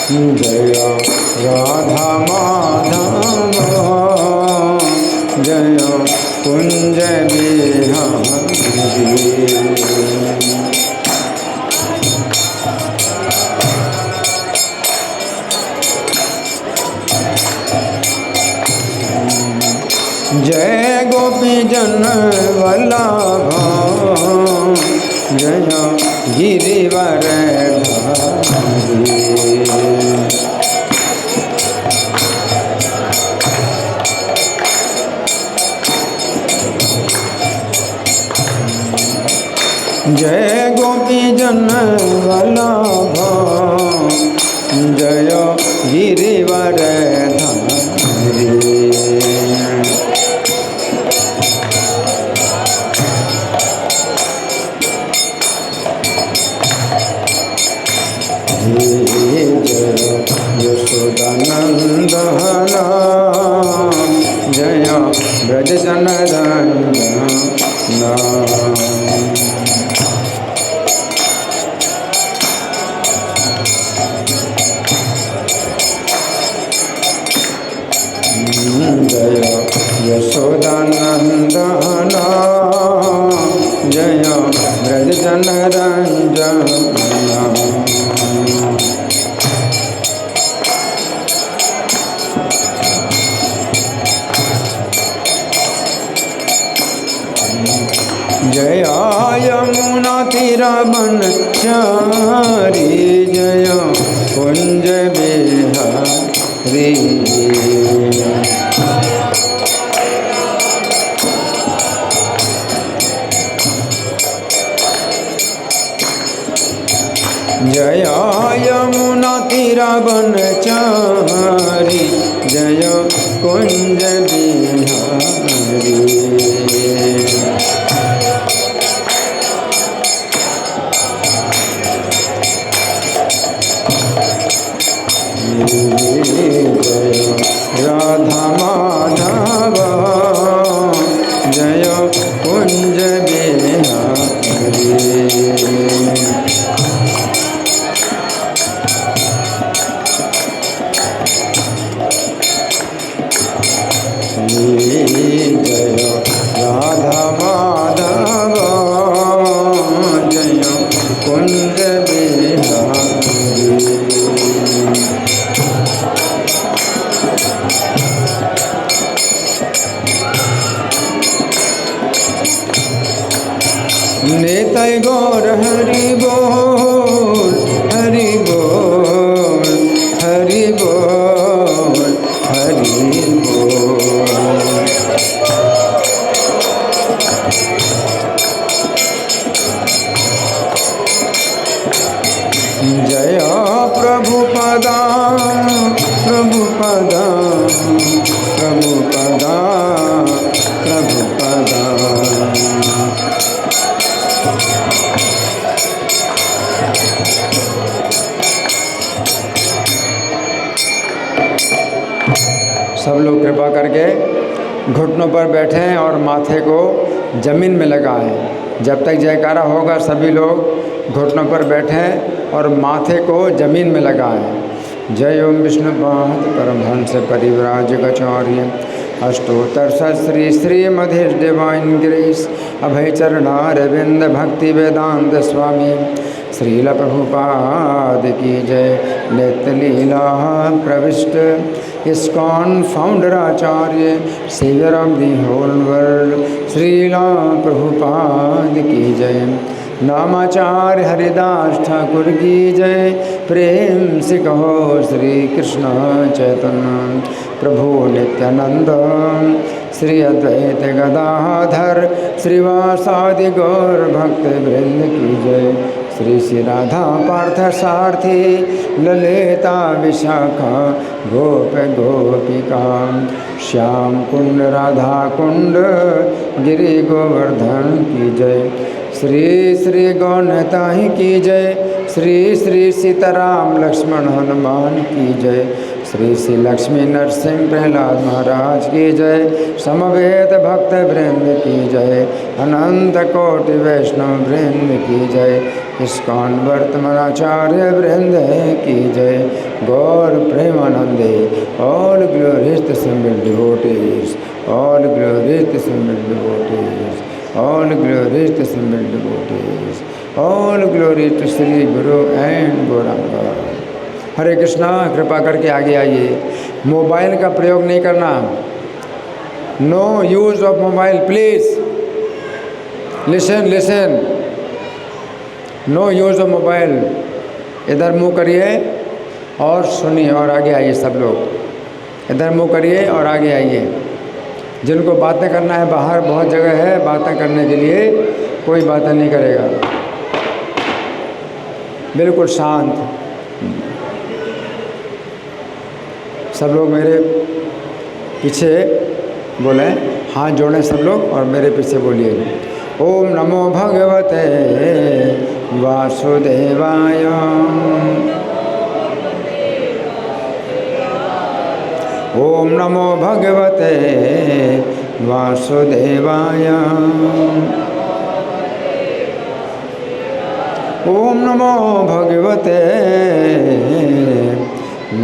जय राधा माधव जय कुंज बिहारी। जय गोपी जन वल्लभ जय गिरिवर धारी। जय गोपी जन वल्लभ जय गिरिवर धारी। यशोदानंदन जय ब्रज जनरंजन। जय यशोदानंदन जय ब्रज जनरंजन। जय यमुना तीरवनचारी जय कुंज बिहारी। जय यमुना तीरवनचारी जय कुंज बिहारी। राधा माधव जय कुंज बिहारी। जय राधा माधव जय कुंज बिहारी। निताय गौर हरि बोल हरि बोल हरि बोल हरि बोल। जय प्रभुपदा प्रभुपदा प्रभुपदा प्रभुपदा। सब लोग कृपा करके घुटनों पर बैठें और माथे को जमीन में लगाएं। जब तक जयकारा होगा सभी लोग घुटनों पर बैठें और माथे को जमीन में लगाएं। जय ओम विष्णुपाद परमहंस परिव्राजकाचार्य अष्टोत्तर श्री श्रीमधीश डिवाइन ग्रेस अभय चरणारविंद भक्ति वेदांत स्वामी श्रील प्रभुपाद की जय। नित्य लीला प्रविष्ट इस्कॉन फाउंडर आचार्य saviour of the whole world Srila Prabhupada की जय। नामाचार्य हरिदास ठाकुर की जय। प्रेम से कहो श्री कृष्ण चैतन्य प्रभु नित्यानंद श्री अद्वैत गदाधर श्रीवासादि गौर भक्त वृंद की जय। श्री श्री राधा पार्थ सारथी ललिता विशाखा गोप गोपिका श्याम कुंड राधा कुंड गिरि गोवर्धन की जय। श्री श्री गौनताही की जय। श्री श्री सीताराम लक्ष्मण हनुमान की जय। श्री श्री लक्ष्मी नरसिंह प्रहलाद महाराज की जय। समवेत भक्त वृंद की जय। अनंत कोटि वैष्णव वृंद की जय। इस्कॉन वर्तमानाचार्य वृंद की जय। गौ Someday. All glories to assembled devotees. All glories to assembled devotees. All glories to assembled devotees. All glory to Sri Guru and Gauranga. हरे कृष्णा, कृपा करके आगे आइए। मोबाइल का प्रयोग नहीं करना। No use of mobile please. Listen. No use of mobile. इधर मुंह करिए और सुनिए और आगे आइए। सब लोग इधर मुंह करिए और आगे आइए। जिनको बातें करना है, बाहर बहुत जगह है बातें करने के लिए, कोई बातें नहीं करेगा। बिल्कुल शांत। सब लोग मेरे पीछे बोले, हाथ जोड़ें सब लोग और मेरे पीछे बोलिए, ओम नमो भगवते वासुदेवाय। ओम नमो भगवते वासुदेवाय। ओम नमो भगवते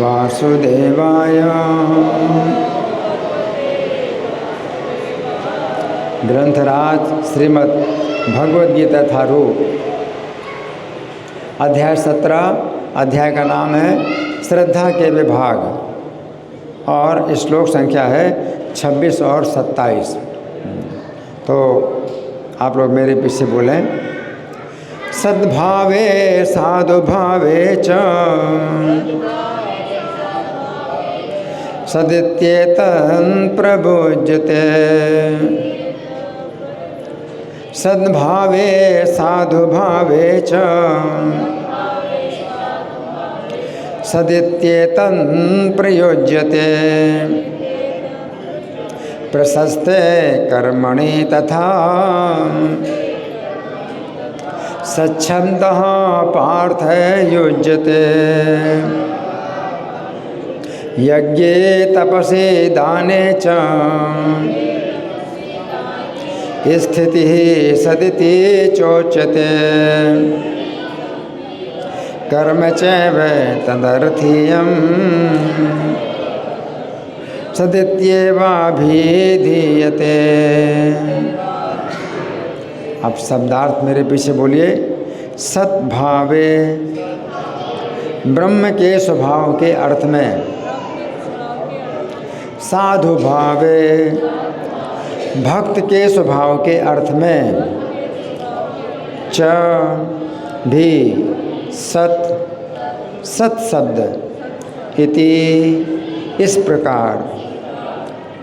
वासुदेवाय। ग्रंथराज श्रीमद् भगवद गीता था रूप, अध्याय 17। अध्याय का नाम है श्रद्धा के विभाग और श्लोक संख्या है 26 और 27। तो आप लोग मेरे पीछे बोलें, सद्भावे साधुभावे च सदित्येतन् प्रभुज्यते। सद्भावे साधुभावे च सदित्येतन् प्रयुज्यते। प्रशस्ते कर्मणि तथा स्वच्छन्दः पार्थ युज्यते। यज्ञे तपसे दाने च स्थितिः सदिति चोच्यते। कर्म चैव तदर्थीयं सदित्येवाभिधीयते। अब शब्दार्थ मेरे पीछे बोलिए। सद्भावे ब्रह्म के स्वभाव के अर्थ में, साधु भावे भक्त के स्वभाव के अर्थ में, च भी सत शब्द इति इस प्रकार,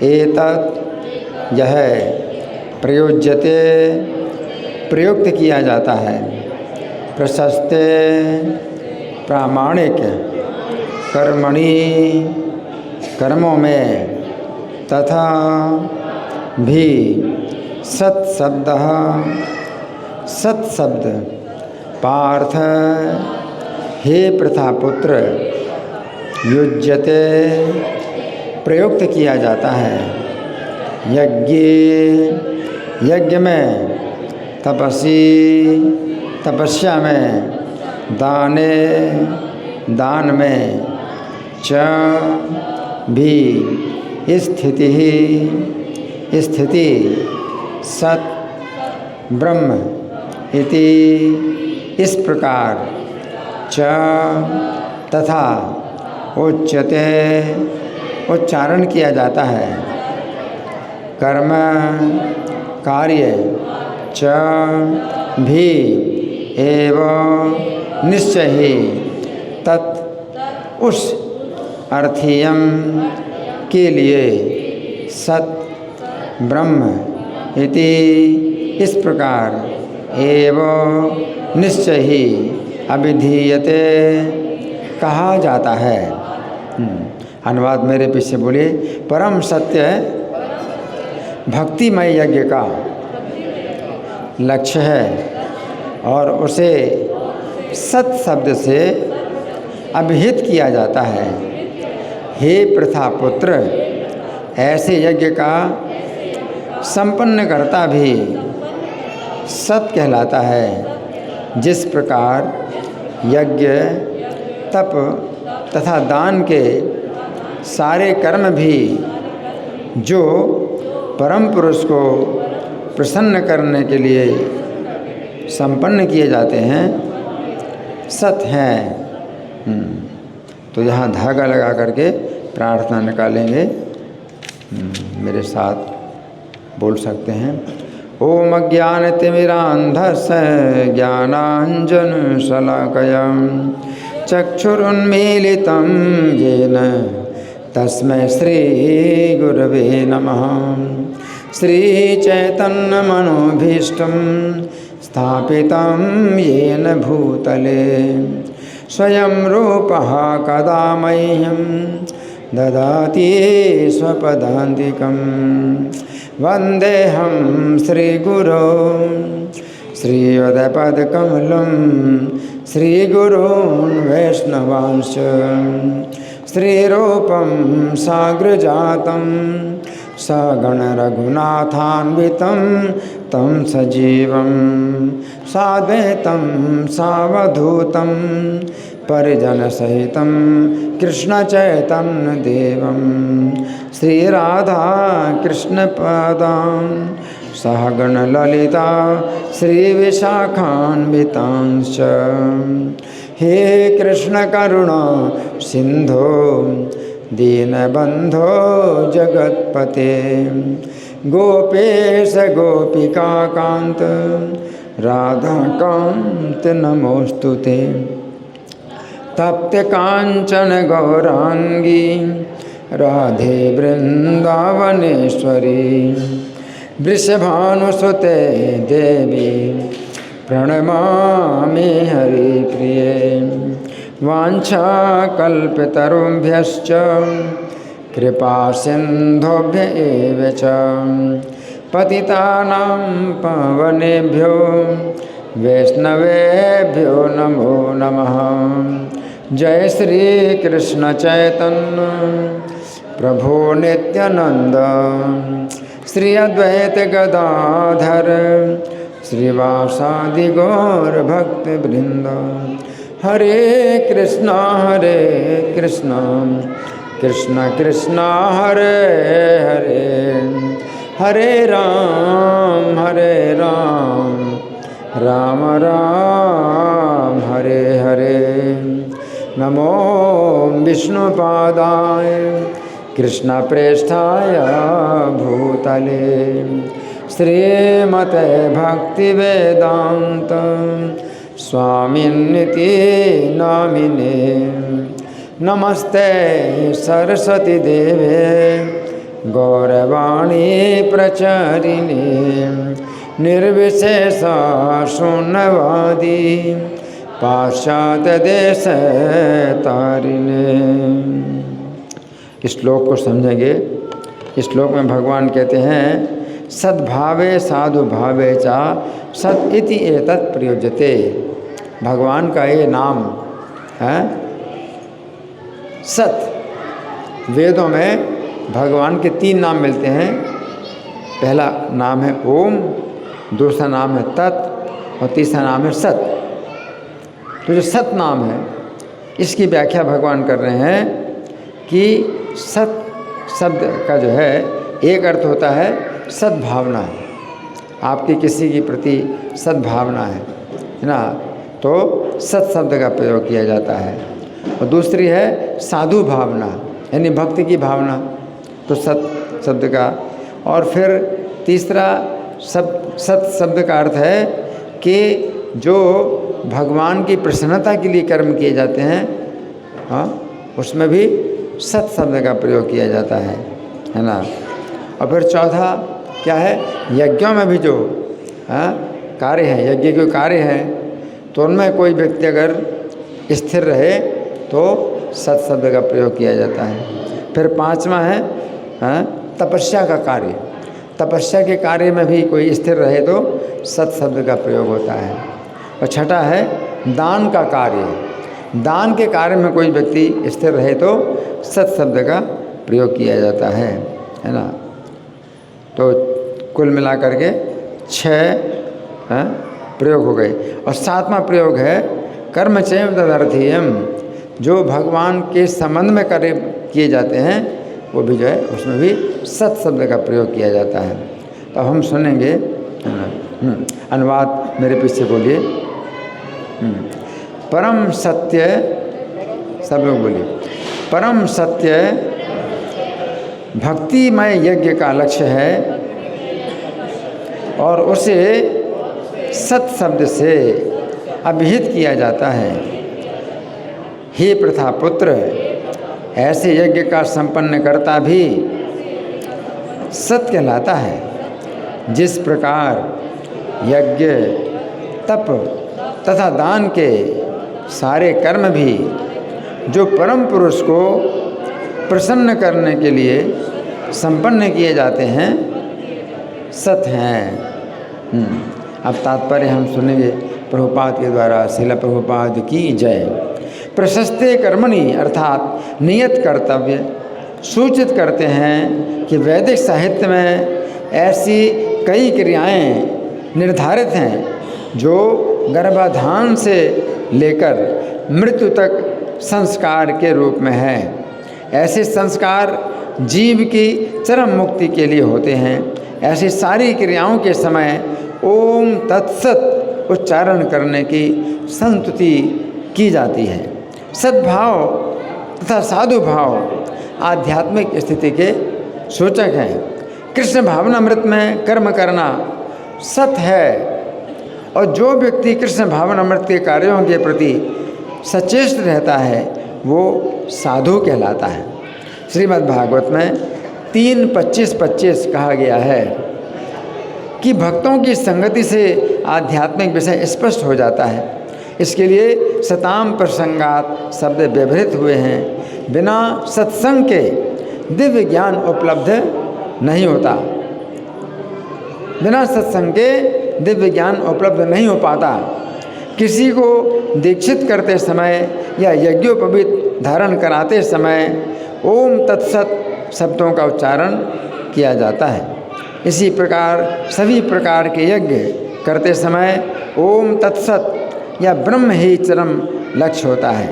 एतत् यह प्रयोज्यते प्रयुक्त किया जाता है, प्रशस्ते प्रामाणिक, कर्मणि कर्मों में, तथा भी सत शब्द पार्थ हे प्रथापुत्र युज्यते प्रयुक्त किया जाता है। यज्ञ में, तपस्या में, दान में, च भी स्थिति सत ब्रह्म इति इस प्रकार, च तथा उच्यते उच्चारण किया जाता है। कर्म कार्य च भी एवं निश्चय ही तत् उस अर्थीयम के लिए सत ब्रह्म इति इस प्रकार एवं निश्चय ही अभिधीयते कहा जाता है। अनुवाद मेरे पीछे बोलिए। परम सत्य भक्तिमय यज्ञ का लक्ष्य है और उसे सत शब्द से अभिहित किया जाता है। हे प्रथापुत्र, ऐसे यज्ञ का संपन्न करता भी सत कहलाता है। जिस प्रकार यज्ञ, तप तथा दान के सारे कर्म भी जो परम पुरुष को प्रसन्न करने के लिए संपन्न किए जाते हैं सत हैं। तो यहाँ धागा लगा करके प्रार्थना निकालेंगे। मेरे साथ बोल सकते हैं। ओम अज्ञानतिमिरान्धस्य ज्ञानाञ्जनशलाकया चक्षुरुन्मीलितं येन तस्मै श्रीगुरवे नमः। श्रीचैतन्यमनोभीष्टं स्थापितं येन भूतले स्वयं रूपः कदा मह्यं ददाति स्वपदान्तिकं। वन्देऽहं श्रीगुरो श्रीयुतपदकमलं श्रीगुरून् वैष्णवांश्च श्रीरूपं साग्रजातं सगणरघुनाथान्वितं तं सजीवं साद्वैतं सावधूतं परिजनसहितं कृष्णचैतन्यदेवं श्रीराधा कृष्णपादां सहगणललिता श्रीविशाखान्वितांश्च। हे कृष्णकरुणा सिन्धो दीनबन्धो जगत्पते गोपेश गोपिकान्त राधाकान्त नमोस्तुते। तप्त कांचन गौरांगी राधे वृंदावनेश्वरी वृषभानुसुते देवी प्रणमामि हरिप्रिये। वाञ्छाकल्पतरुभ्यश्च कृपा सिन्धुभ्य एव च पतितानां पावनेभ्यो वैष्णवेभ्यो नमो नमः। जय श्री कृष्ण चैतन्य प्रभु नित्यानंद श्री अद्वैत गदाधर श्रीवासादि गौर भक्त वृंद। हरे कृष्णा कृष्ण कृष्ण हरे हरे हरे राम राम राम हरे हरे। नमो विष्णुपादाय कृष्णप्रेष्ठाय भूतले श्रीमते भक्तिवेदांत स्वामिन्निति नामिने। नमस्ते सरस्वती देवे गौरवाणी प्रचारिणे निर्विशेष शून्यवादी पाश्चात्य देश तारिणे। इस श्लोक को समझेंगे। इस श्लोक में भगवान कहते हैं सद्भावे साधु भावे चा सत इति एतत् प्रयोज्यते। भगवान का ये नाम है सत। वेदों में भगवान के 3 नाम मिलते हैं। पहला नाम है ओम, दूसरा नाम है तत् और तीसरा नाम है सत। तो जो सत नाम है इसकी व्याख्या भगवान कर रहे हैं कि सत शब्द का जो है एक अर्थ होता है सद्भावना, आपकी किसी के प्रति सद्भावना है ना, तो सत शब्द का प्रयोग किया जाता है। और दूसरी है साधु भावना यानी भक्ति की भावना, तो सत शब्द का। और फिर तीसरा सत शब्द का अर्थ है कि जो भगवान की प्रसन्नता के लिए कर्म किए जाते हैं, हाँ, उसमें भी सत शब्द का प्रयोग किया जाता है ना। और फिर चौथा क्या है, यज्ञों में भी जो कार्य हैं, यज्ञ के कार्य हैं, तो उनमें कोई व्यक्ति अगर स्थिर रहे तो सत शब्द का प्रयोग किया जाता है। फिर पांचवा है तपस्या का कार्य। तपस्या के कार्य में भी कोई स्थिर रहे तो सत शब्द का प्रयोग होता है। और छठा है दान का कार्य। दान के कार्य में कोई व्यक्ति स्थिर रहे तो सत शब्द का प्रयोग किया जाता है ना। तो कुल मिलाकर के 6 प्रयोग हो गए। और 7वां प्रयोग है कर्म चैव तदर्थीयम। जो भगवान के संबंध में कार्य किए जाते हैं वो भी जो है उसमें भी सत शब्द का प्रयोग किया जाता है। तो हम सुनेंगे अनुवाद, मेरे पीछे बोलिए। परम सत्य, सब लोग बोलिए, परम सत्य भक्तिमय यज्ञ का लक्ष्य है और उसे सत शब्द से अभिहित किया जाता है। हे प्रथा पुत्र, ऐसे यज्ञ का संपन्न करता भी सत कहलाता है। जिस प्रकार यज्ञ, तप तथा दान के सारे कर्म भी जो परम पुरुष को प्रसन्न करने के लिए संपन्न किए जाते हैं, सत हैं। अब तात्पर्य हम सुनेंगे प्रभुपाद के द्वारा। श्रील प्रभुपाद की जय। प्रशस्ते कर्मणि अर्थात नियत कर्तव्य सूचित करते हैं कि वैदिक साहित्य में ऐसी कई क्रियाएं निर्धारित हैं जो गर्भाधान से लेकर मृत्यु तक संस्कार के रूप में है। ऐसे संस्कार जीव की चरम मुक्ति के लिए होते हैं। ऐसी सारी क्रियाओं के समय ओम तत्सत उच्चारण करने की संस्तुति की जाती है। सद्भाव तथा साधु भाव आध्यात्मिक स्थिति के सूचक हैं। कृष्ण भावनामृत में कर्म करना सत है और जो व्यक्ति कृष्ण भावनामृत के कार्यों के प्रति सचेष्ट रहता है वो साधु कहलाता है। श्रीमद् भागवत में 3:25-25 कहा गया है कि भक्तों की संगति से आध्यात्मिक विषय स्पष्ट हो जाता है। इसके लिए सताम प्रसंगात शब्द व्यवहृत हुए हैं। बिना सत्संग के दिव्य ज्ञान उपलब्ध नहीं होता। बिना सत्संग के दिव्य ज्ञान उपलब्ध नहीं हो पाता। किसी को दीक्षित करते समय या यज्ञोपवीत धारण कराते समय ओम तत्सत शब्दों का उच्चारण किया जाता है। इसी प्रकार सभी प्रकार के यज्ञ करते समय ओम तत्सत या ब्रह्म ही चरम लक्ष्य होता है।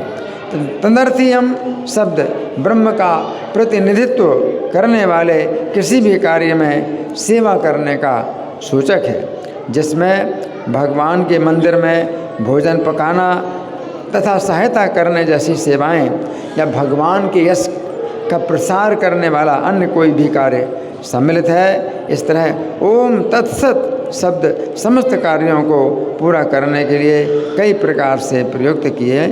तदर्थीयम शब्द ब्रह्म का प्रतिनिधित्व करने वाले किसी भी कार्य में सेवा करने का सूचक है, जिसमें भगवान के मंदिर में भोजन पकाना तथा सहायता करने जैसी सेवाएं या भगवान के यश का प्रसार करने वाला अन्य कोई भी कार्य सम्मिलित है। इस तरह ओम तत्सत शब्द समस्त कार्यों को पूरा करने के लिए कई प्रकार से प्रयुक्त किए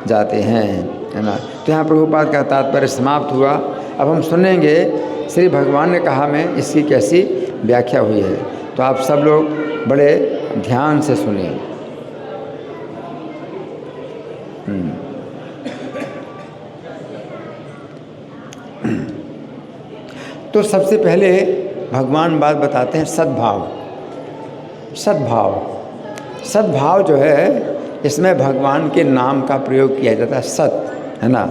जाते हैं, है ना। तो यहाँ प्रभुपाद का तात्पर्य समाप्त हुआ। अब हम सुनेंगे श्री भगवान ने कहा में इसकी कैसी व्याख्या हुई है। तो आप सब लोग बड़े ध्यान से सुनिए। तो सबसे पहले भगवान बात बताते हैं सद्भाव। सद्भाव, सद्भाव जो है इसमें भगवान के नाम का प्रयोग किया जाता है, सत, है ना।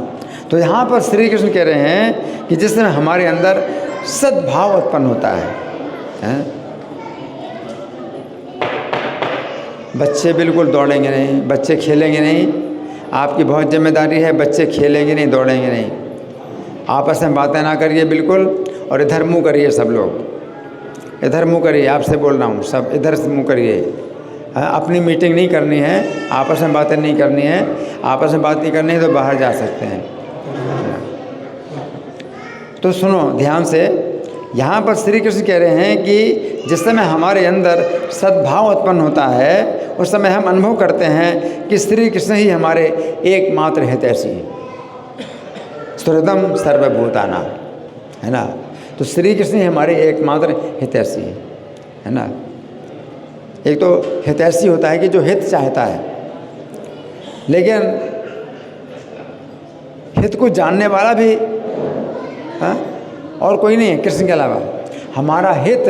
तो यहाँ पर श्री कृष्ण कह रहे हैं कि जिस समय हमारे अंदर सद्भाव उत्पन्न होता है? बच्चे बिल्कुल दौड़ेंगे नहीं, बच्चे खेलेंगे नहीं। आपकी बहुत जिम्मेदारी है, बच्चे खेलेंगे नहीं, दौड़ेंगे नहीं। आपस में बातें ना करिए बिल्कुल, और इधर मुँह करिए। सब लोग इधर मुँह करिए, आपसे बोल रहा हूँ, सब इधर से मुँह करिए। अपनी मीटिंग नहीं करनी है, आपस में बातें नहीं करनी है। आपस में बात नहीं करनी है तो बाहर जा सकते हैं। तो सुनो ध्यान से, यहाँ पर श्री कृष्ण कह रहे हैं कि जिस समय हमारे अंदर सद्भाव उत्पन्न होता है उस समय हम अनुभव करते हैं कि श्री कृष्ण ही हमारे एकमात्र हितैषी हैं। सुहृदम सर्वभूताना, है ना। तो श्री कृष्ण ही हमारे एकमात्र हितैषी है ना। एक तो हितैषी होता है कि जो हित चाहता है, लेकिन हित को जानने वाला भी और कोई नहीं है कृष्ण के अलावा। हमारा हित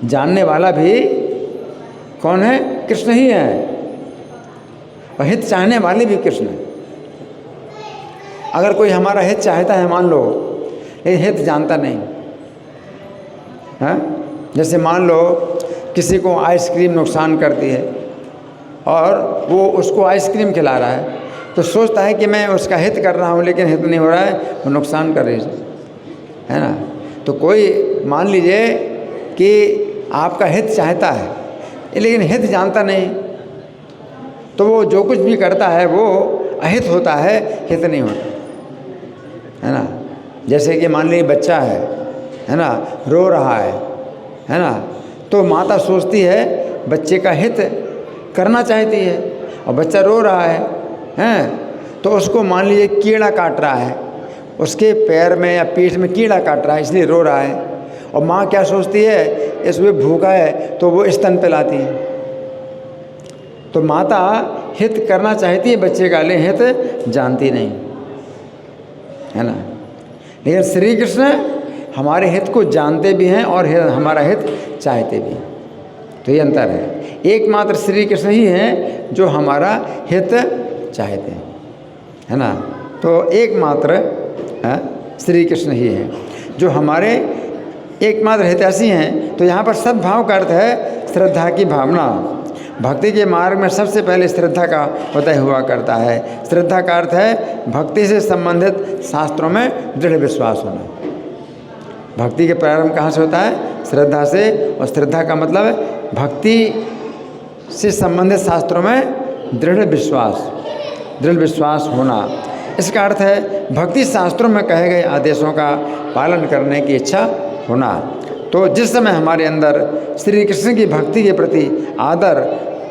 जानने वाला भी कौन है? कृष्ण ही है। और हित चाहने वाले भी कृष्ण है। अगर कोई हमारा हित चाहता है, मान लो, ये हित जानता नहीं है। जैसे मान लो किसी को आइसक्रीम नुकसान करती है और वो उसको आइसक्रीम खिला रहा है, तो सोचता है कि मैं उसका हित कर रहा हूँ, लेकिन हित नहीं हो रहा है, वो नुकसान कर रही है ना। तो कोई मान लीजिए कि आपका हित चाहता है, लेकिन हित जानता नहीं, तो वो जो कुछ भी करता है वो अहित होता है, हित नहीं होता, है ना। जैसे कि मान लीजिए बच्चा है ना, रो रहा है ना, तो माता सोचती है बच्चे का हित करना चाहती है, और बच्चा रो रहा है, तो उसको मान लीजिए कीड़ा काट रहा है, उसके पैर में या पीठ में कीड़ा काट रहा है, इसलिए रो रहा है। और माँ क्या सोचती है, इसमें भूखा है तो वो स्तन पिलाती है। तो माता हित करना चाहती है बच्चे का, लेकिन हित जानती नहीं, है ना। लेकिन श्री कृष्ण हमारे हित को जानते भी हैं और हमारा हित चाहते भी हैं। तो ये अंतर है। एकमात्र श्री कृष्ण ही हैं जो हमारा हित चाहते हैं, है ना। तो एकमात्र श्री कृष्ण ही है जो हमारे एकमात्र हितैषी हैं। तो यहाँ पर सद्भाव का अर्थ है श्रद्धा की भावना। भक्ति के मार्ग में सबसे पहले श्रद्धा का उदय हुआ करता है। श्रद्धा का अर्थ है भक्ति से संबंधित शास्त्रों में दृढ़ विश्वास होना। भक्ति के प्रारंभ कहाँ से होता है? श्रद्धा से। और श्रद्धा का मतलब है भक्ति से संबंधित शास्त्रों में दृढ़ विश्वास होना। इसका अर्थ है भक्ति शास्त्रों में कहे गए आदेशों का पालन करने की इच्छा होना। तो जिस समय हमारे अंदर श्री कृष्ण की भक्ति के प्रति आदर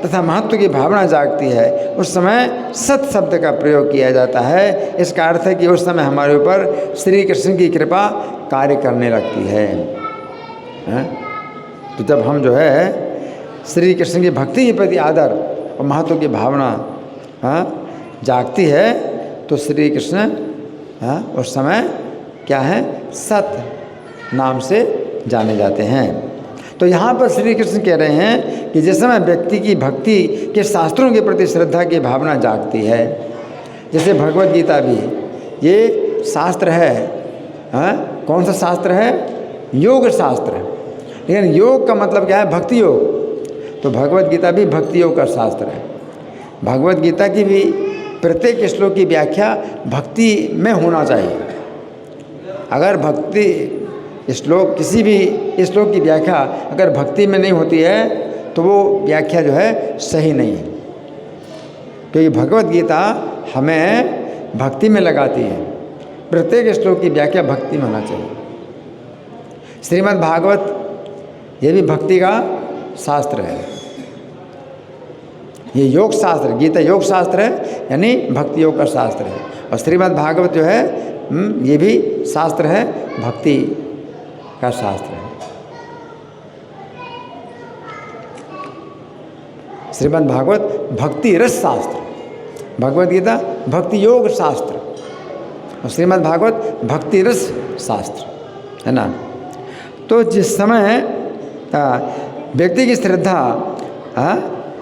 तथा महत्व की भावना जागती है, उस समय सत शब्द का प्रयोग किया जाता है। इसका अर्थ है कि उस समय हमारे ऊपर श्री कृष्ण की कृपा कार्य करने लगती है। तो जब हम जो है श्री कृष्ण की भक्ति के प्रति आदर और महत्व की भावना जागती है, तो श्री कृष्ण उस समय क्या है? सत नाम से जाने जाते हैं। तो यहाँ पर श्री कृष्ण कह रहे हैं कि जिस समय व्यक्ति की भक्ति के शास्त्रों के प्रति श्रद्धा की भावना जागती है, जैसे भगवत गीता भी ये शास्त्र है, कौन सा शास्त्र है? योग शास्त्र। लेकिन योग का मतलब क्या है? भक्ति योग। तो भगवत गीता भी भक्ति योग का शास्त्र है। भगवत गीता की भी प्रत्येक श्लोक की व्याख्या भक्ति में होना चाहिए। अगर भक्ति श्लोक किसी भी श्लोक की व्याख्या अगर भक्ति में नहीं होती है तो वो व्याख्या जो है सही नहीं है, क्योंकि भगवत गीता हमें भक्ति में लगाती है। प्रत्येक श्लोक की व्याख्या भक्ति में होना चाहिए। श्रीमद् भागवत ये भी भक्ति का शास्त्र है। ये योग शास्त्र, गीता योग शास्त्र है, यानी भक्ति योग का शास्त्र है। और श्रीमद् भागवत जो है ये भी शास्त्र है, भक्ति का शास्त्र है। श्रीमद् भागवत भक्ति रस शास्त्र, भगवत गीता भक्ति योग शास्त्र और श्रीमद् भागवत भक्ति रस शास्त्र, है ना। तो जिस समय व्यक्ति की श्रद्धा,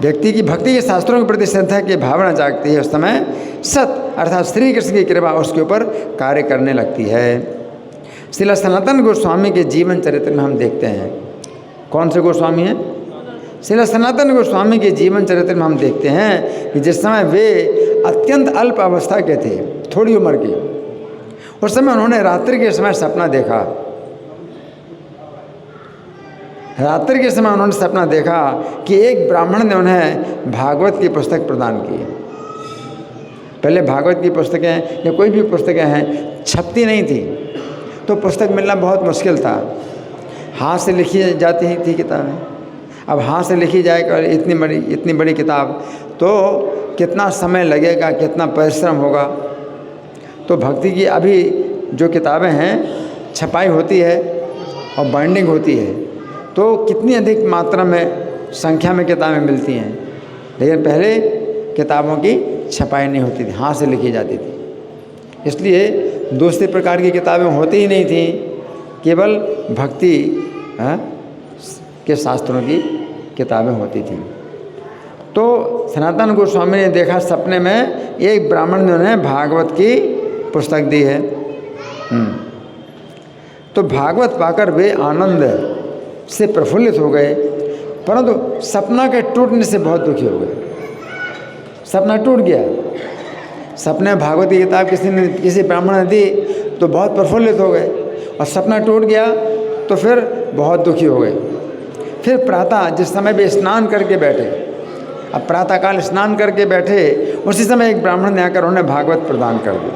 व्यक्ति की भक्ति के शास्त्रों के प्रति श्रद्धा की भावना जागती है, उस समय सत अर्थात श्री कृष्ण की कृपा उसके ऊपर कार्य करने लगती है। श्रील सनातन गोस्वामी के जीवन चरित्र में हम देखते हैं, कौन से गोस्वामी हैं? श्रील सनातन गोस्वामी के जीवन चरित्र में हम देखते हैं कि जिस समय वे अत्यंत अल्प अवस्था के थे, थोड़ी उम्र के, उस समय उन्होंने रात्रि के समय सपना देखा। रात्रि के समय उन्होंने सपना देखा कि एक ब्राह्मण ने उन्हें भागवत की पुस्तक प्रदान की। पहले भागवत की पुस्तकें या कोई भी पुस्तकें हैं छपती नहीं थी, तो पुस्तक मिलना बहुत मुश्किल था। हाथ से लिखी जाती थी किताबें। अब हाथ से लिखी जाएगा इतनी बड़ी किताब, तो कितना समय लगेगा, कितना परिश्रम होगा। तो भक्ति की अभी जो किताबें हैं छपाई होती है और बाइंडिंग होती है, तो कितनी अधिक मात्रा में संख्या में किताबें मिलती हैं। लेकिन पहले किताबों की छपाई नहीं होती थी, हाथ से लिखी जाती थी। इसलिए दूसरे प्रकार की किताबें होती ही नहीं थी, केवल भक्ति के शास्त्रों की किताबें होती थी। तो सनातन गोस्वामी ने देखा सपने में एक ब्राह्मण ने उन्हें भागवत की पुस्तक दी है। तो भागवत पाकर वे आनंद से प्रफुल्लित हो गए, परंतु सपना के टूटने से बहुत दुखी हो गए। सपना टूट गया, सपने भागवत की किताब किसी ब्राह्मण ने दी तो बहुत प्रफुल्लित हो गए, और सपना टूट गया तो फिर बहुत दुखी हो गए। फिर प्रातः जिस समय भी स्नान करके बैठे, अब प्रातःकाल स्नान करके बैठे, उसी समय एक ब्राह्मण ने आकर उन्हें भागवत प्रदान कर दी।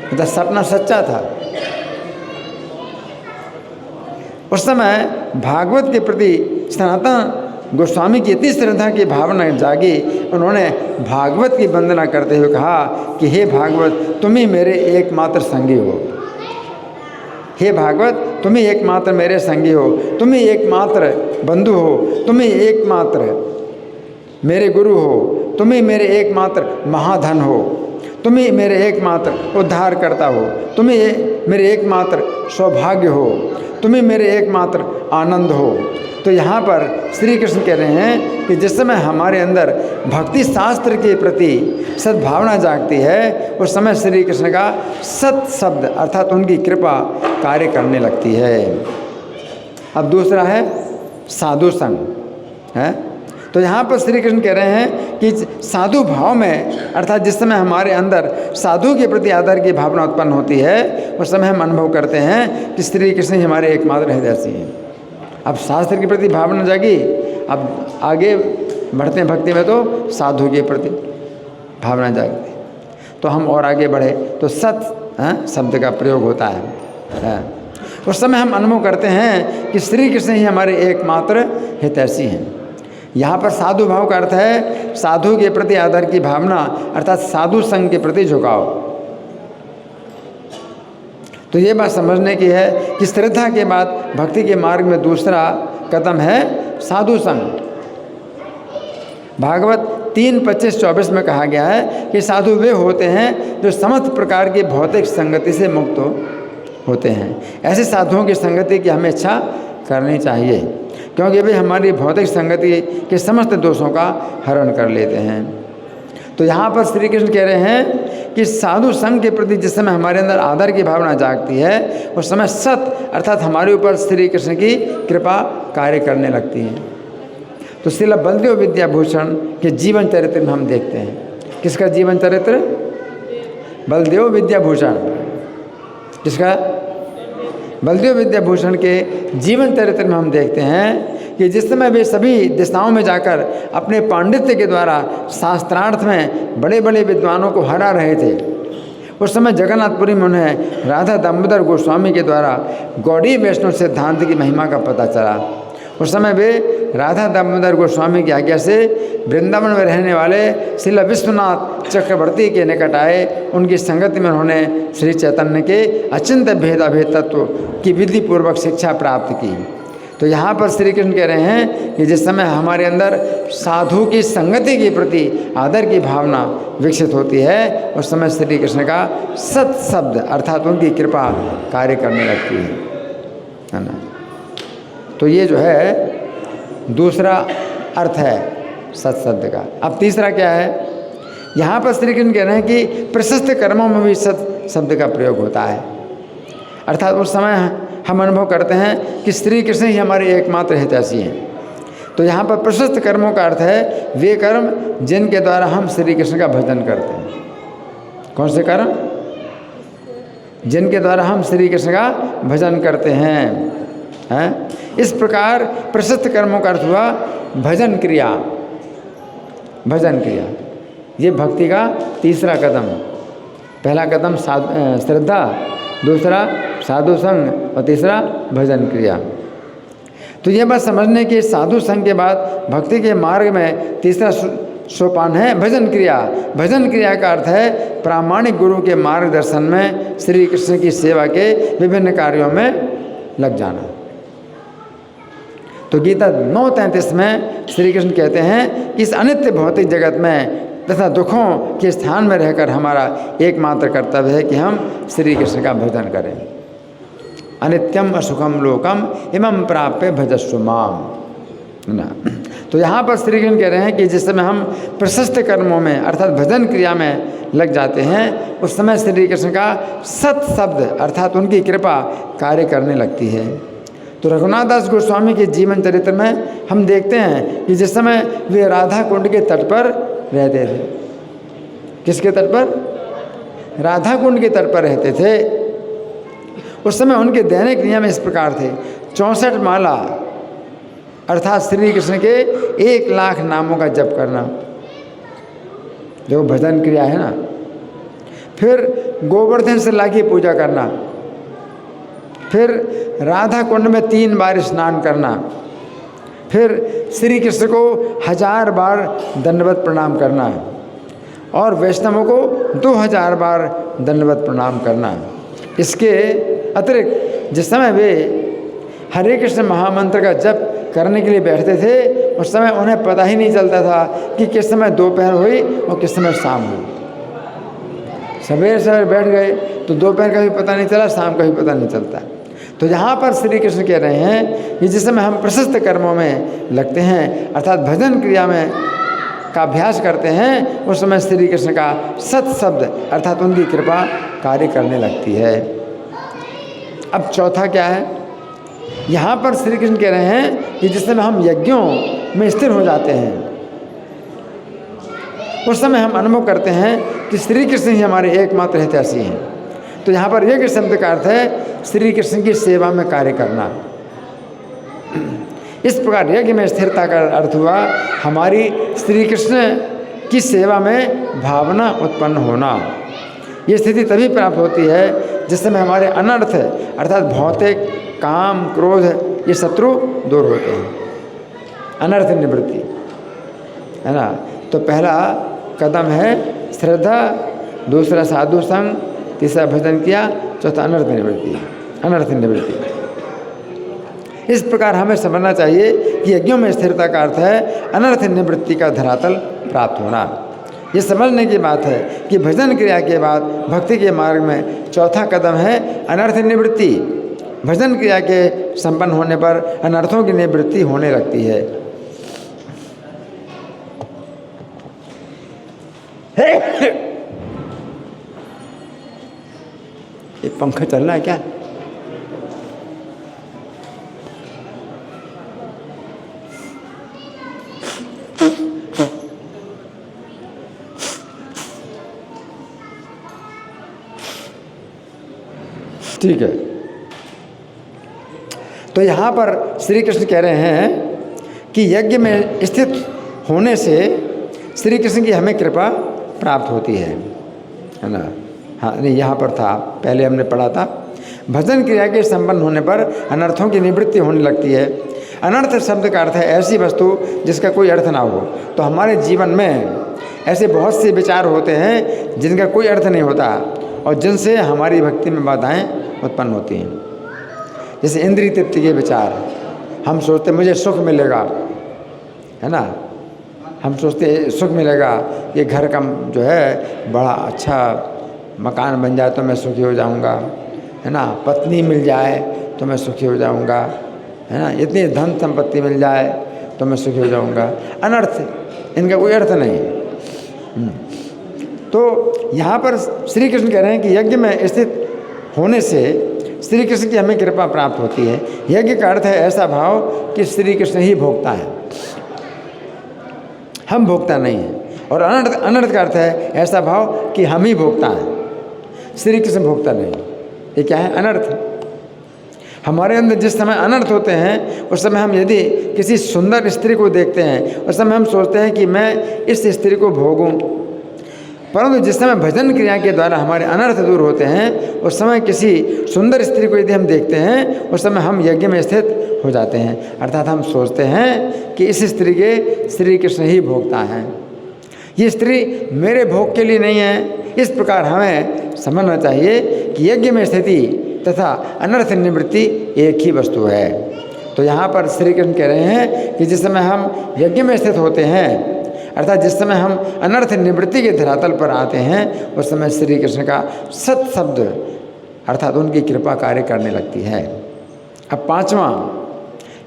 मतलब सपना सच्चा था। उस समय भागवत के प्रति सनातन गोस्वामी की इतनी श्रद्धा की भावना जागी, उन्होंने भागवत की वंदना करते हुए कहा कि हे भागवत, तुम ही मेरे एकमात्र संगी हो। हे भागवत, तुम ही एकमात्र मेरे संगी हो, तुम ही एकमात्र बंधु हो, तुम ही एकमात्र मेरे गुरु हो, तुम ही मेरे एकमात्र महाधन हो, तुम ही मेरे एकमात्र उद्धार करता हो, तुम ही मेरे एकमात्र सौभाग्य हो, तुम ही मेरे एकमात्र आनंद हो। तो यहाँ पर श्री कृष्ण कह रहे हैं कि जिस समय हमारे अंदर भक्ति शास्त्र के प्रति सद्भावना जागती है, उस समय श्री कृष्ण का सत शब्द अर्थात उनकी कृपा कार्य करने लगती है। अब दूसरा है साधु संग है। तो यहाँ पर श्री कृष्ण कह रहे हैं कि साधु भाव में अर्थात जिस समय हमारे अंदर साधु के प्रति आदर की भावना उत्पन्न होती है, उस समय हम अनुभव करते हैं कि श्री कृष्ण ही हमारे एकमात्र हृदयसी हैं। अब शास्त्र के प्रति भावना जागी, अब आगे बढ़ते हैं भक्ति में तो साधु के प्रति भावना जागती, तो हम और आगे बढ़े तो सत शब्द का प्रयोग होता है। उस समय हम अनुभव करते हैं कि श्री कृष्ण ही हमारे एकमात्र हितैषी हैं। यहाँ पर साधु भाव का अर्थ है साधु के प्रति आदर की भावना अर्थात साधु संघ के प्रति झुकाव। तो ये बात समझने की है कि श्रद्धा के बाद भक्ति के मार्ग में दूसरा कदम है साधु संग। भागवत 3:25-24 में कहा गया है कि साधु वे होते हैं जो समस्त प्रकार की भौतिक संगति से मुक्त होते हैं। ऐसे साधुओं की संगति की हमें इच्छा करनी चाहिए, क्योंकि वे हमारी भौतिक संगति के समस्त दोषों का हरण कर लेते हैं। तो यहाँ पर श्री कृष्ण कह रहे हैं कि साधु संघ के प्रति जिस समय हमारे अंदर आदर की भावना जागती है, उस समय सत अर्थात हमारे ऊपर श्री कृष्ण की कृपा कार्य करने लगती है। तो श्रील बलदेव विद्याभूषण के जीवन चरित्र में हम देखते हैं। किसका जीवन चरित्र? बलदेव विद्याभूषण। किसका? बलदेव विद्याभूषण के जीवन चरित्र में हम देखते हैं कि जिस समय वे सभी दिशाओं में जाकर अपने पांडित्य के द्वारा शास्त्रार्थ में बड़े बड़े विद्वानों को हरा रहे थे, उस समय जगन्नाथपुरी में उन्हें राधा दामोदर गोस्वामी के द्वारा गौड़ी वैष्णव सिद्धांत की महिमा का पता चला। उस समय वे राधा दामोदर गोस्वामी की आज्ञा से वृंदावन में रहने वाले श्रील विश्वनाथ चक्रवर्ती के निकट आए। उनकी संगति में उन्होंने श्री चैतन्य के अचिंत्य भेदाभेद तत्व की विधि पूर्वक शिक्षा प्राप्त की। तो यहाँ पर श्री कृष्ण कह रहे हैं कि जिस समय हमारे अंदर साधु की संगति के प्रति आदर की भावना विकसित होती है, उस समय श्री कृष्ण का सत शब्द अर्थात उनकी कृपा कार्य करने लगती है ना। तो ये जो है दूसरा अर्थ है सत शब्द का। अब तीसरा क्या है? यहाँ पर श्री कृष्ण कह रहे हैं कि प्रशस्त कर्मों में भी सत शब्द का प्रयोग होता है। अर्थात उस समय हम अनुभव करते हैं कि श्री कृष्ण ही हमारे एकमात्र हितैषी हैं। तो यहाँ पर प्रशस्त कर्मों का अर्थ है वे कर्म जिनके द्वारा हम श्री कृष्ण का भजन करते हैं। कौन से कर्म? जिनके द्वारा हम श्री कृष्ण का भजन करते हैं। इस प्रकार प्रशस्त कर्मों का अर्थ हुआ भजन क्रिया। भजन क्रिया ये भक्ति का तीसरा कदम। पहला कदम श्रद्धा, दूसरा साधु संग और तीसरा भजन क्रिया। तो ये बात समझने की साधु संग के बाद भक्ति के मार्ग में तीसरा सोपान है भजन क्रिया। भजन क्रिया का अर्थ है प्रामाणिक गुरु के मार्गदर्शन में श्री कृष्ण की सेवा के विभिन्न कार्यों में लग जाना। तो गीता 9:33 में श्री कृष्ण कहते हैं कि इस अनित्य भौतिक जगत में तथा दुखों के स्थान में रहकर हमारा एकमात्र कर्तव्य है कि हम श्री कृष्ण का भजन करें। अनित्यम असुखम लोकम इमं प्राप्य भजस्व माम ना। तो यहाँ पर श्री कृष्ण कह रहे हैं कि जिस समय हम प्रशस्त कर्मों में अर्थात भजन क्रिया में लग जाते हैं, उस समय श्री कृष्ण का सत शब्द अर्थात उनकी कृपा कार्य करने लगती है। तो रघुनाथ दास गोस्वामी के जीवन चरित्र में हम देखते हैं कि जिस समय वे राधा कुंड के तट पर रहते थे, किसके तट पर? राधा कुंड के तट पर रहते थे। उस समय उनके दैनिक नियम इस प्रकार थे। 64 माला अर्थात श्री कृष्ण के 1 लाख नामों का जप करना, जो भजन क्रिया है ना। फिर गोवर्धन शिला की पूजा करना, फिर राधा कुंड में 3 बार स्नान करना, फिर श्री कृष्ण को 1000 बार दंडवत प्रणाम करना और वैष्णवों को 2000 बार दंडवत प्रणाम करना। इसके अतिरिक्त जिस समय वे हरे कृष्ण महामंत्र का जप करने के लिए बैठते थे, उस समय उन्हें पता ही नहीं चलता था कि किस समय दोपहर हुई और किस समय शाम हुई। सवेरे सवेरे बैठ गए तो दोपहर का भी पता नहीं चला, शाम का भी पता नहीं चलता। तो यहाँ पर श्री कृष्ण कह रहे हैं कि जिस समय हम प्रशस्त कर्मों में लगते हैं अर्थात भजन क्रिया में का अभ्यास करते हैं, उस समय श्री कृष्ण का सत शब्द अर्थात उनकी कृपा कार्य करने लगती है। अब चौथा क्या है? यहाँ पर श्री कृष्ण कह रहे हैं कि जिस समय हम यज्ञों में स्थिर हो जाते हैं, उस समय हम अनुभव करते हैं कि श्री कृष्ण ही हमारे एकमात्र हितैषी हैं। तो यहाँ पर यज्ञ शब्द का अर्थ है श्री कृष्ण की सेवा में कार्य करना। इस प्रकार यज्ञ में स्थिरता का अर्थ हुआ हमारी श्री कृष्ण की सेवा में भावना उत्पन्न होना। ये स्थिति तभी प्राप्त होती है जिस समय हमारे अनर्थ अर्थात भौतिक काम क्रोध ये शत्रु दूर होते हैं, अनर्थ निवृत्ति है ना। तो पहला कदम है श्रद्धा, दूसरा साधु संग, तीसरा भजन किया, चौथा अनर्थ निवृत्ति। अनर्थ निवृत्ति इस प्रकार हमें समझना चाहिए कि यज्ञों में स्थिरता का अर्थ है अनर्थ निवृत्ति का धरातल प्राप्त होना। ये समझने की बात है कि भजन क्रिया के बाद भक्ति के मार्ग में चौथा कदम है अनर्थ निवृत्ति। भजन क्रिया के संपन्न होने पर अनर्थों की निवृत्ति होने लगती है। ये पंखा चल रहा है क्या? ठीक है। तो यहाँ पर श्री कृष्ण कह रहे हैं कि यज्ञ में स्थित होने से श्री कृष्ण की हमें कृपा प्राप्त होती है ना। हाँ नहीं, यहाँ पर था, पहले हमने पढ़ा था भजन क्रिया के संपन्न होने पर अनर्थों की निवृत्ति होने लगती है। अनर्थ शब्द का अर्थ है ऐसी वस्तु जिसका कोई अर्थ ना हो। तो हमारे जीवन में ऐसे बहुत से विचार होते हैं जिनका कोई अर्थ नहीं होता और जिनसे हमारी भक्ति में बाधाएं उत्पन्न होती हैं। जैसे इंद्रिय तृप्ति के विचार, हम सोचते मुझे सुख मिलेगा, है ना। हम सोचते सुख मिलेगा, ये घर का जो है बड़ा अच्छा मकान बन जाए तो मैं सुखी हो जाऊंगा, है ना। पत्नी मिल जाए तो मैं सुखी हो जाऊंगा, है ना। इतनी धन संपत्ति मिल जाए तो मैं सुखी हो जाऊंगा। अनर्थ, इनका कोई अर्थ नहीं। तो यहाँ पर श्री कृष्ण कह रहे हैं कि यज्ञ में स्थित होने से श्री कृष्ण की हमें कृपा प्राप्त होती है। यज्ञ का अर्थ है ऐसा भाव कि श्री कृष्ण ही भोगता है, हम भोगता नहीं है। और अनर्थ का अर्थ है ऐसा भाव कि हम ही भोगता है, श्री कृष्ण भोगता नहीं। ये क्या है? अनर्थ। हमारे अंदर जिस समय अनर्थ होते हैं उस समय हम यदि किसी सुंदर स्त्री को देखते हैं उस समय हम सोचते हैं कि मैं इस स्त्री को भोगूं। परंतु जिस समय भजन क्रिया के द्वारा हमारे अनर्थ दूर होते हैं उस समय किसी सुंदर स्त्री को यदि हम देखते हैं उस समय हम यज्ञ में स्थित हो जाते हैं। अर्थात हम सोचते हैं कि इस स्त्री के श्री कृष्ण ही भोगता है, ये स्त्री मेरे भोग के लिए नहीं है। इस प्रकार हमें समझना चाहिए कि यज्ञ में स्थिति तथा अनर्थ निवृत्ति एक ही वस्तु है। तो यहाँ पर श्री कृष्ण कह रहे हैं कि जिस समय हम यज्ञ में स्थित होते हैं अर्थात जिस समय हम अनर्थ निवृत्ति के धरातल पर आते हैं उस समय श्री कृष्ण का सत शब्द अर्थात उनकी कृपा कार्य करने लगती है। अब पांचवा,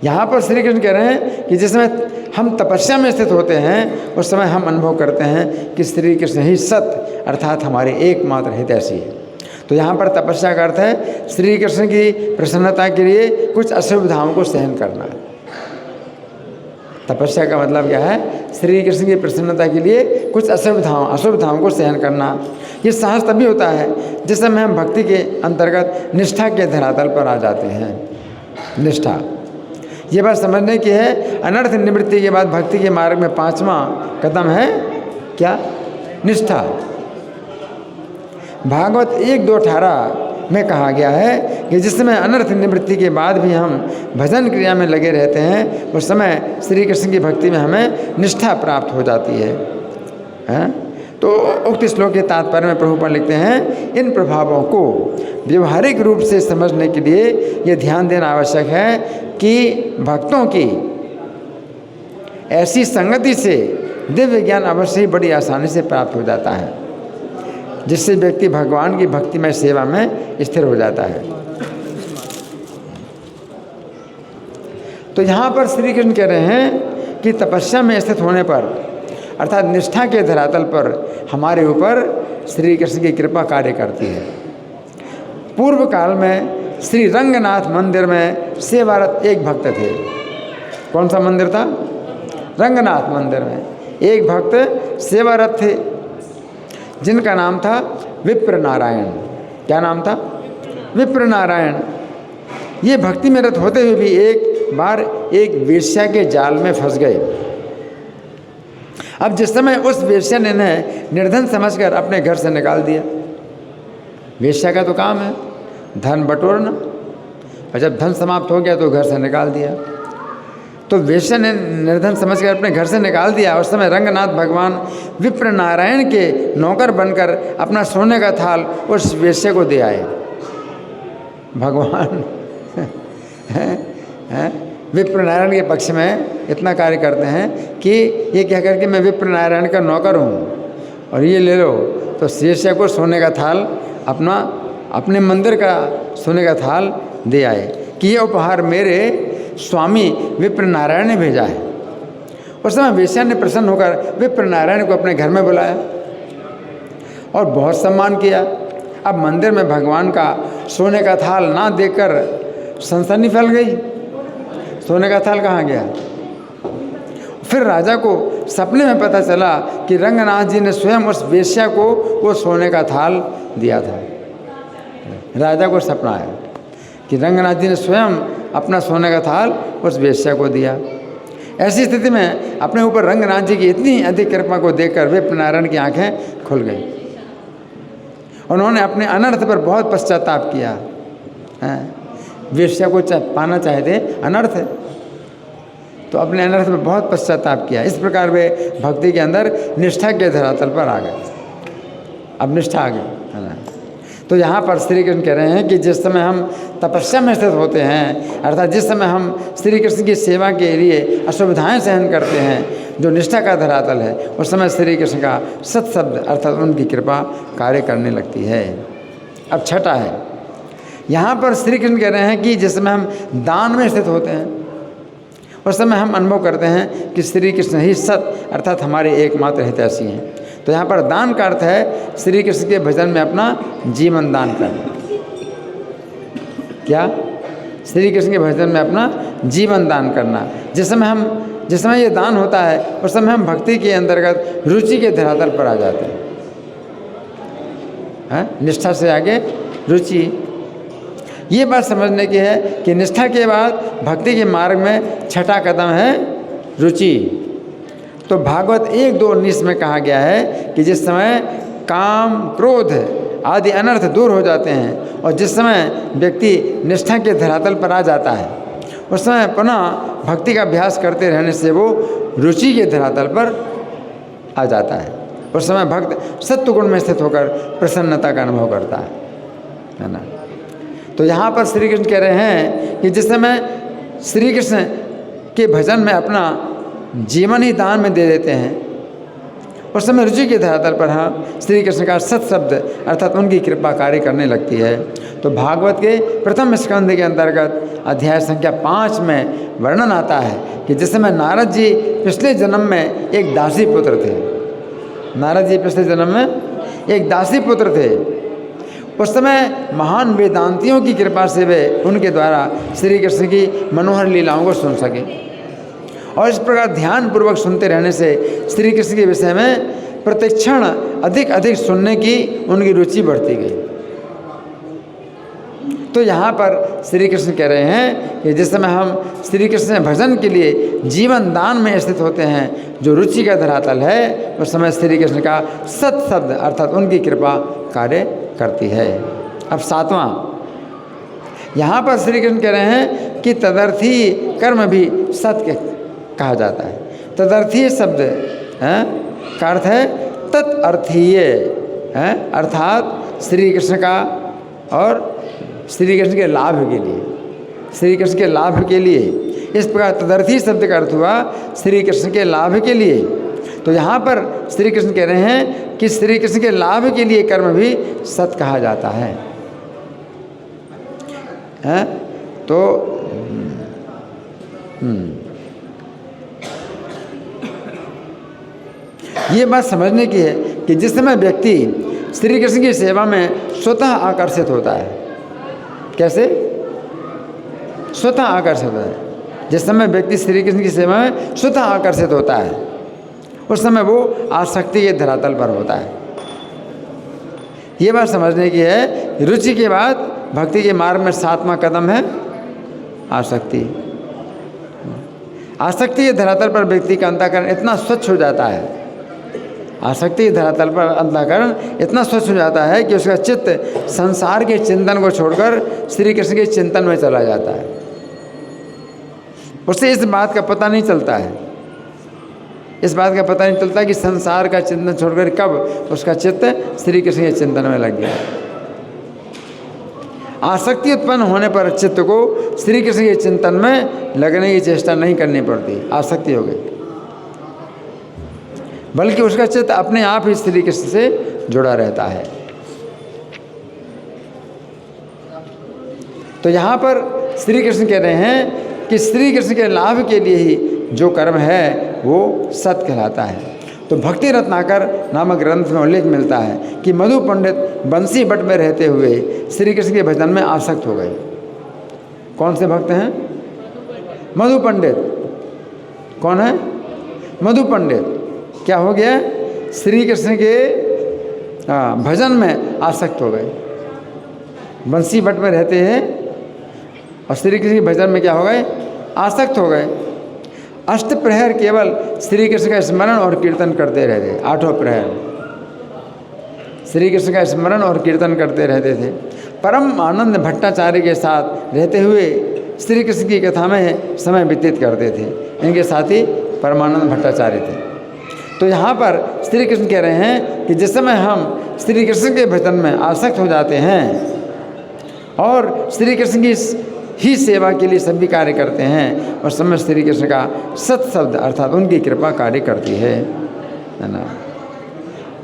यहाँ पर श्री कृष्ण कह रहे हैं कि जिस समय हम तपस्या में स्थित होते हैं उस समय हम अनुभव करते हैं कि श्री कृष्ण ही सत अर्थात हमारे एकमात्र हितैषी है। तो यहाँ पर तपस्या का अर्थ है श्री कृष्ण की प्रसन्नता के लिए कुछ असुविधाओं को सहन करना। तपस्या का मतलब क्या है? श्री कृष्ण की प्रसन्नता के लिए कुछ असुविधाओं को सहन करना। ये साहस तभी होता है जिस समय हम भक्ति के अंतर्गत निष्ठा के धरातल पर आ जाते हैं। निष्ठा, ये बात समझने की है। अनर्थ निवृत्ति के बाद भक्ति के मार्ग में 5वां कदम है क्या? निष्ठा। भागवत 1:2-18 में कहा गया है कि जिस समय अनर्थ निवृत्ति के बाद भी हम भजन क्रिया में लगे रहते हैं, उस समय श्री कृष्ण की भक्ति में हमें निष्ठा प्राप्त हो जाती है? तो उक्त श्लोक के तात्पर्य में प्रभुपाद लिखते हैं, इन प्रभावों को व्यवहारिक रूप से समझने के लिए ये ध्यान देना आवश्यक है कि भक्तों की ऐसी संगति से दिव्य ज्ञान अवश्य ही बड़ी आसानी से प्राप्त हो जाता है, जिससे व्यक्ति भगवान की भक्तिमय सेवा में स्थिर हो जाता है। तो यहाँ पर श्री कृष्ण कह रहे हैं कि तपस्या में स्थित होने पर अर्थात निष्ठा के धरातल पर हमारे ऊपर श्री कृष्ण की कृपा कार्य करती है। पूर्व काल में श्री रंगनाथ मंदिर में सेवारत एक भक्त थे। कौन सा मंदिर था? रंगनाथ मंदिर में एक भक्त सेवारत थे, जिनका नाम था विप्र नारायण। क्या नाम था? विप्र नारायण। ये भक्ति में रत होते हुए भी एक बार एक वेश्या के जाल में फंस गए। अब जिस समय उस वेश्या ने इन्हें निर्धन समझकर अपने घर से निकाल दिया। वेश्या का तो काम है धन बटोरना, और जब धन समाप्त हो गया तो घर से निकाल दिया। तो वेश्या ने निर्धन समझकर अपने घर से निकाल दिया। उस समय रंगनाथ भगवान विप्र नारायण के नौकर बनकर अपना सोने का थाल उस वेश्या को दे आए। भगवान विप्र नारायण के पक्ष में इतना कार्य करते हैं कि ये कह करके मैं विप्र नारायण का नौकर हूँ और ये ले लो। तो वेश्या को सोने का थाल अपने मंदिर का सोने का थाल दे आए कि ये उपहार मेरे स्वामी विप्र नारायण ने भेजा है। उस समय वेश्या ने प्रसन्न होकर विप्र नारायण को अपने घर में बुलाया और बहुत सम्मान किया। अब मंदिर में भगवान का सोने का थाल ना देखकर सनसनी फैल गई। सोने का थाल कहाँ गया? फिर राजा को सपने में पता चला कि रंगनाथ जी ने स्वयं उस वेश्या को वो सोने का थाल दिया था। राजा को सपना आया कि रंगनाथ जी ने स्वयं अपना सोने का थाल उस वेश्या को दिया। ऐसी स्थिति में अपने ऊपर रंगनाथ जी की इतनी अधिक कृपा को देखकर विप्र नारायण की आंखें खुल गई। उन्होंने अपने अनर्थ पर बहुत पश्चाताप किया। वेश्या को पाना चाहते अनर्थ है, तो अपने अनर्थ पर बहुत पश्चाताप किया। इस प्रकार वे भक्ति के अंदर निष्ठा के धरातल पर आ गए। अब निष्ठा आ गई है ना। तो यहाँ पर श्री कृष्ण कह रहे हैं कि जिस समय हम तपस्या में स्थित होते हैं, अर्थात जिस समय हम श्री कृष्ण की सेवा के लिए असुविधाएं सहन करते हैं, जो निष्ठा का धरातल है, उस समय श्री कृष्ण का सत्शब्द अर्थात उनकी कृपा कार्य करने लगती है। अब छठा है, यहाँ पर श्री कृष्ण कह रहे हैं कि जिस समय हम दान में स्थित होते हैं, उस समय हम अनुभव करते हैं कि श्री कृष्ण ही सत अर्थात हमारे एकमात्र हितैषी हैं। तो यहाँ पर दान का अर्थ है श्री कृष्ण के भजन में अपना जीवन दान करना। क्या? श्री कृष्ण के भजन में अपना जीवन दान करना। जिस समय ये दान होता है, उस समय हम भक्ति के अंतर्गत रुचि के धरातल पर आ जाते हैं। निष्ठा से आगे रुचि। ये बात समझने की है कि निष्ठा के बाद भक्ति के मार्ग में छठा कदम है रुचि। तो भागवत 1:2-19 में कहा गया है कि जिस समय काम क्रोध आदि अनर्थ दूर हो जाते हैं और जिस समय व्यक्ति निष्ठा के धरातल पर आ जाता है, उस समय पुनः भक्ति का अभ्यास करते रहने से वो रुचि के धरातल पर आ जाता है। उस समय भक्त सत्वगुण में स्थित होकर प्रसन्नता का अनुभव करता है ना। तो यहाँ पर श्री कृष्ण कह रहे हैं कि जिस समय श्री कृष्ण के भजन में अपना जीवन ही दान में दे देते हैं, उस समय रुचि के धरातल पर हाँ श्री कृष्ण का सत्शब्द अर्थात उनकी कृपा कार्य करने लगती है। तो भागवत के प्रथम स्कंध के अंतर्गत अध्याय संख्या 5 में वर्णन आता है कि जिस समय नारद जी पिछले जन्म में एक दासी पुत्र थे। नारद जी पिछले जन्म में एक दासी पुत्र थे। उस समय महान वेदांतियों की कृपा से वे उनके द्वारा श्री कृष्ण की मनोहर लीलाओं को सुन सके और इस प्रकार ध्यानपूर्वक सुनते रहने से श्री कृष्ण के विषय में प्रतिक्षण अधिक अधिक सुनने की उनकी रुचि बढ़ती गई। तो यहाँ पर श्री कृष्ण कह रहे हैं कि जिस समय हम श्री कृष्ण भजन के लिए जीवन दान में स्थित होते हैं, जो रुचि का धरातल है, उस समय श्री कृष्ण का सत शब्द अर्थात उनकी कृपा कार्य करती है। अब 7वां, यहाँ पर श्री कृष्ण कह रहे हैं कि तदर्थी कर्म भी सत्य कहा जाता है। तदर्थी शब्द का अर्थ है तदर्थीय है, अर्थात श्री कृष्ण का और श्री कृष्ण के लाभ के लिए, श्री कृष्ण के लाभ के लिए। इस प्रकार तदर्थी शब्द का अर्थ हुआ श्री कृष्ण के लाभ के लिए। तो यहाँ पर श्री कृष्ण कह रहे हैं कि श्री कृष्ण के लाभ के लिए कर्म भी सत कहा जाता है। तो ये बात समझने की है कि जिस समय व्यक्ति श्री कृष्ण की सेवा में स्वतः आकर्षित होता है, कैसे स्वतः आकर्षित होता है, जिस समय व्यक्ति श्री कृष्ण की सेवा में स्वतः आकर्षित होता है, उस समय वो आसक्ति के धरातल पर होता है। ये बात समझने की है। रुचि के बाद भक्ति के मार्ग में 7वां कदम है आसक्ति। आसक्ति के धरातल पर व्यक्ति का अंतःकरण इतना स्वच्छ हो जाता है, आसक्ति के धरातल पर अंतःकरण इतना स्वच्छ हो जाता है कि उसका चित्त संसार के चिंतन को छोड़कर श्री कृष्ण के चिंतन में चला जाता है। उसे इस बात का पता नहीं चलता है, इस बात का पता नहीं चलता कि संसार का चिंतन छोड़कर कब उसका चित्त श्री कृष्ण के चिंतन में लग गया। आसक्ति उत्पन्न होने पर चित्त को श्री कृष्ण के चिंतन में लगने की चेष्टा नहीं करनी पड़ती, आसक्ति हो गई, बल्कि उसका चित्त अपने आप ही श्री कृष्ण से जुड़ा रहता है। तो यहाँ पर श्री कृष्ण कह रहे हैं कि श्री कृष्ण के लाभ के लिए ही जो कर्म है वो सत कहलाता है। तो भक्ति रत्नाकर नामक ग्रंथ में उल्लेख मिलता है कि मधु पंडित बंसी बट में रहते हुए श्री कृष्ण के भजन में आसक्त हो गए। कौन से भक्त हैं? मधु पंडित। कौन है? मधु पंडित। क्या हो गया? श्री कृष्ण के भजन में आसक्त हो गए। बंसी बट में रहते हैं और श्री कृष्ण के भजन में क्या हो गए? आसक्त हो गए। अष्ट प्रहर केवल श्री कृष्ण का स्मरण और कीर्तन करते रहते। 8वां प्रहर श्री कृष्ण का स्मरण और कीर्तन करते रहते थे। परम आनंद भट्टाचार्य के साथ रहते हुए श्री कृष्ण की कथा में समय व्यतीत करते थे। इनके साथी परमानंद भट्टाचार्य थे। तो यहाँ पर श्री कृष्ण कह रहे हैं कि जिस समय हम श्री कृष्ण के भजन में आसक्त हो जाते हैं और श्री कृष्ण की ही सेवा के लिए सभी कार्य करते हैं, और समय श्री कृष्ण का सत शब्द अर्थात उनकी कृपा कार्य करती है ना।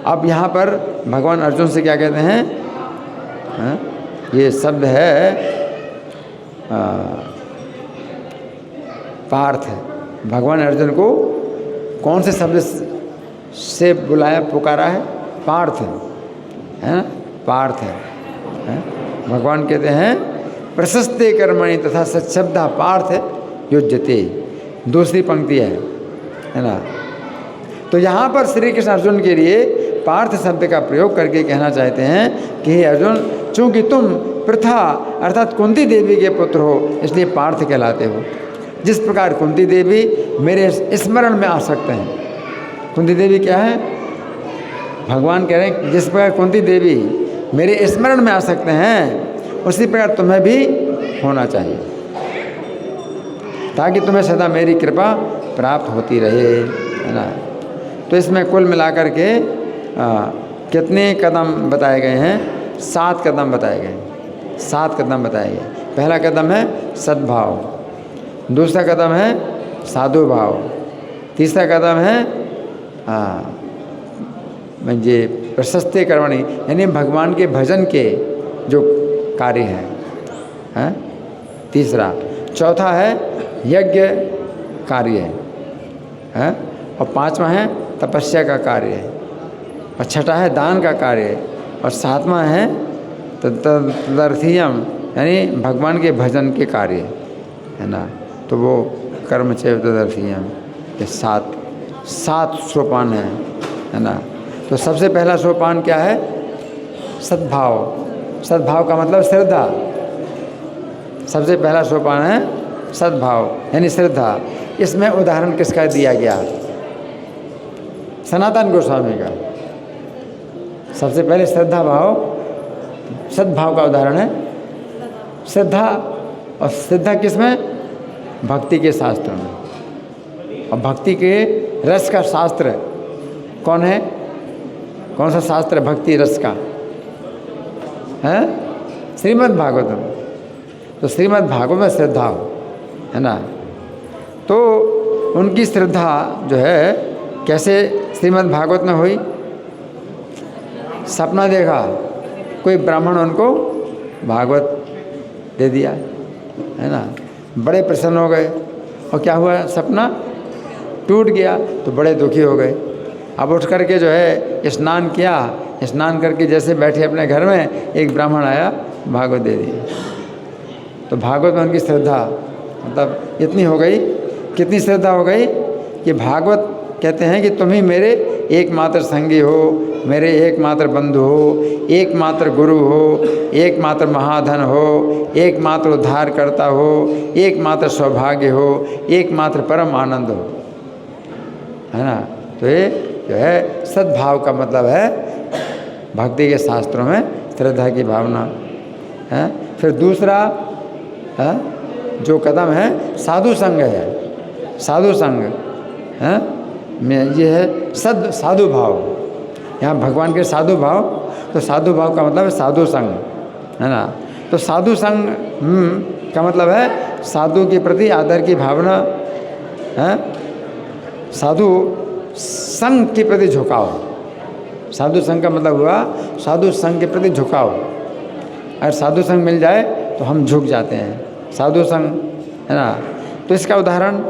अब यहाँ पर भगवान अर्जुन से क्या कहते हैं? ये शब्द है पार्थ। भगवान अर्जुन को कौन से शब्द से बुलाया, पुकारा है? पार्थ है ना, पार्थ है। भगवान कहते हैं प्रशस्ते कर्मणि तथा सच्छब्दा पार्थ युज्यते। दूसरी पंक्ति है ना। तो यहाँ पर श्री कृष्ण अर्जुन के लिए पार्थ शब्द का प्रयोग करके कहना चाहते हैं कि हे अर्जुन, चूँकि तुम पृथा अर्थात कुंती देवी के पुत्र हो इसलिए पार्थ कहलाते हो। जिस प्रकार कुंती देवी मेरे स्मरण में आ सकते हैं। कुंती देवी क्या है? भगवान कह रहे हैं जिस प्रकार कुंती देवी मेरे स्मरण में आ सकते हैं, उसी प्रकार तुम्हें भी होना चाहिए, ताकि तुम्हें सदा मेरी कृपा प्राप्त होती रहे, है ना। तो इसमें कुल मिलाकर के कितने कदम बताए गए हैं? 7 कदम बताए गए। 7 कदम बताए गए। पहला कदम है सद्भाव, दूसरा कदम है साधु भाव, तीसरा कदम है म्हणजे प्रशस्ते कर्मणि यानी भगवान के भजन के जो कार्य हैं, तीसरा। चौथा है यज्ञ कार्य है, और 5वां है तपस्या का कार्य है, और छठा है दान का कार्य है, और 7वां है तदर्थीयम यानी भगवान के भजन के कार्य है ना। तो वो कर्म चैव तदर्थीयम। ये 7 सोपान है ना। तो सबसे पहला सोपान क्या है? सद्भाव। सद्भाव का मतलब श्रद्धा। सबसे पहला सोपान है सद्भाव यानी श्रद्धा। इसमें उदाहरण किसका दिया गया? सनातन गोस्वामी का। सबसे पहले श्रद्धा भाव, सद्भाव का उदाहरण है श्रद्धा। और श्रद्धा किसमें? भक्ति के शास्त्र में। और भक्ति के रस का शास्त्र कौन है? कौन सा शास्त्र? भक्ति रस का है श्रीमद् भागवतम। तो श्रीमद् भागवत में श्रद्धा है ना। तो उनकी श्रद्धा जो है कैसे श्रीमद् भागवत में हुई? सपना देखा, कोई ब्राह्मण उनको भागवत दे दिया है ना। बड़े प्रसन्न हो गए। और क्या हुआ? सपना टूट गया तो बड़े दुखी हो गए। अब उठ करके जो है स्नान किया। स्नान करके जैसे बैठे अपने घर में, एक ब्राह्मण आया, भागवत दे दी। तो भागवत में उनकी श्रद्धा मतलब इतनी हो गई। कितनी श्रद्धा हो गई कि भागवत कहते हैं कि तुम ही मेरे एकमात्र संगी हो, मेरे एकमात्र बंधु हो, एकमात्र गुरु हो, एकमात्र महाधन हो, एकमात्र उद्धार करता हो, एकमात्र सौभाग्य हो, एकमात्र परम आनंद हो, है ना। तो ये जो है सद्भाव का मतलब है भक्ति के शास्त्रों में श्रद्धा की भावना है। फिर दूसरा है जो कदम है साधु संग है। साधु संग है में ये है साधु भाव। यहाँ भगवान के साधु भाव, तो साधु भाव का मतलब है साधु संग, है ना। तो साधु संग का मतलब है साधु के प्रति आदर की भावना है। साधु संघ के प्रति झुकाव। साधु संघ का मतलब हुआ साधु संघ के प्रति झुकाव। अगर साधु संघ मिल जाए तो हम झुक जाते हैं। साधु संघ है ना। तो इसका उदाहरण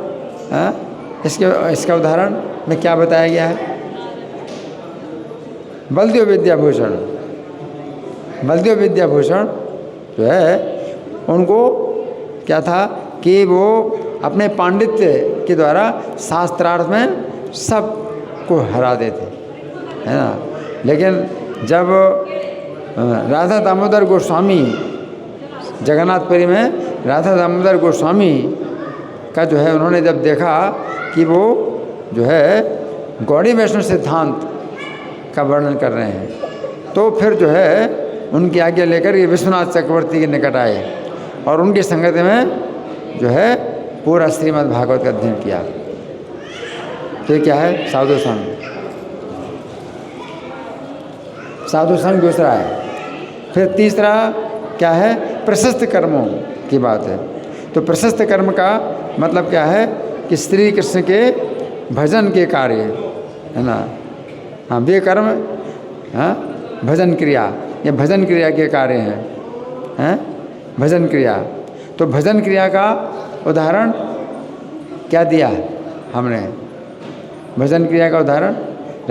इसका उदाहरण में क्या बताया गया है? बलदेव विद्याभूषण। बलदेव विद्याभूषण जो है उनको क्या था कि वो अपने पांडित्य के द्वारा शास्त्रार्थ में सब को हरा देते, है ना। लेकिन जब राधा दामोदर गोस्वामी, जगन्नाथपुरी में राधा दामोदर गोस्वामी का जो है उन्होंने जब देखा कि वो जो है गौड़ी वैष्णव सिद्धांत का वर्णन कर रहे हैं, तो फिर जो है उनकी आज्ञा लेकर ये विश्वनाथ चक्रवर्ती के निकट आए और उनकी संगति में जो है पूरा श्रीमद् भागवत का अध्ययन किया। तो ये क्या है? साधु संघ। साधु संघ दूसरा है। फिर तीसरा क्या है? प्रशस्त कर्मों की बात है। तो प्रशस्त कर्म का मतलब क्या है कि श्री कृष्ण के भजन के कार्य, है ना। हाँ, वे कर्म हाँ भजन क्रिया, ये भजन क्रिया के कार्य हैं भजन क्रिया। तो भजन क्रिया का उदाहरण क्या दिया हमने? भजन क्रिया का उदाहरण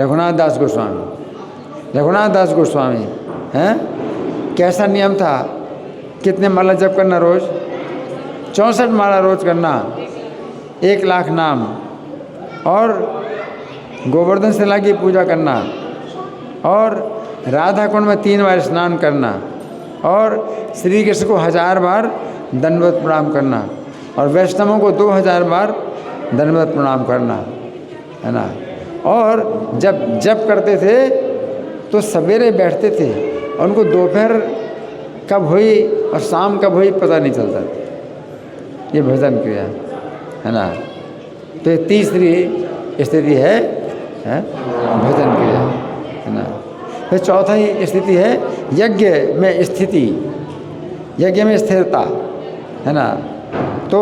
रघुनाथ दास गोस्वामी। रघुनाथ दास गोस्वामी हैं, कैसा नियम था? कितने माला जप करना रोज? 64 माला रोज करना, 1 लाख नाम, और गोवर्धन शिला की पूजा करना, और राधा कुंड में 3 बार स्नान करना, और श्री कृष्ण को 1000 बार दंडवत प्रणाम करना, और वैष्णवों को 2000 बार दंडवत प्रणाम करना, है ना। और जब जप करते थे तो सवेरे बैठते थे, उनको दोपहर कब हुई और शाम कब हुई पता नहीं चलता। ये भजन क्रिया है ना। तो ये तीसरी स्थिति है भजन क्रिया, है ना। फिर चौथा ही स्थिति है यज्ञ में स्थिति, यज्ञ में स्थिरता, है ना। तो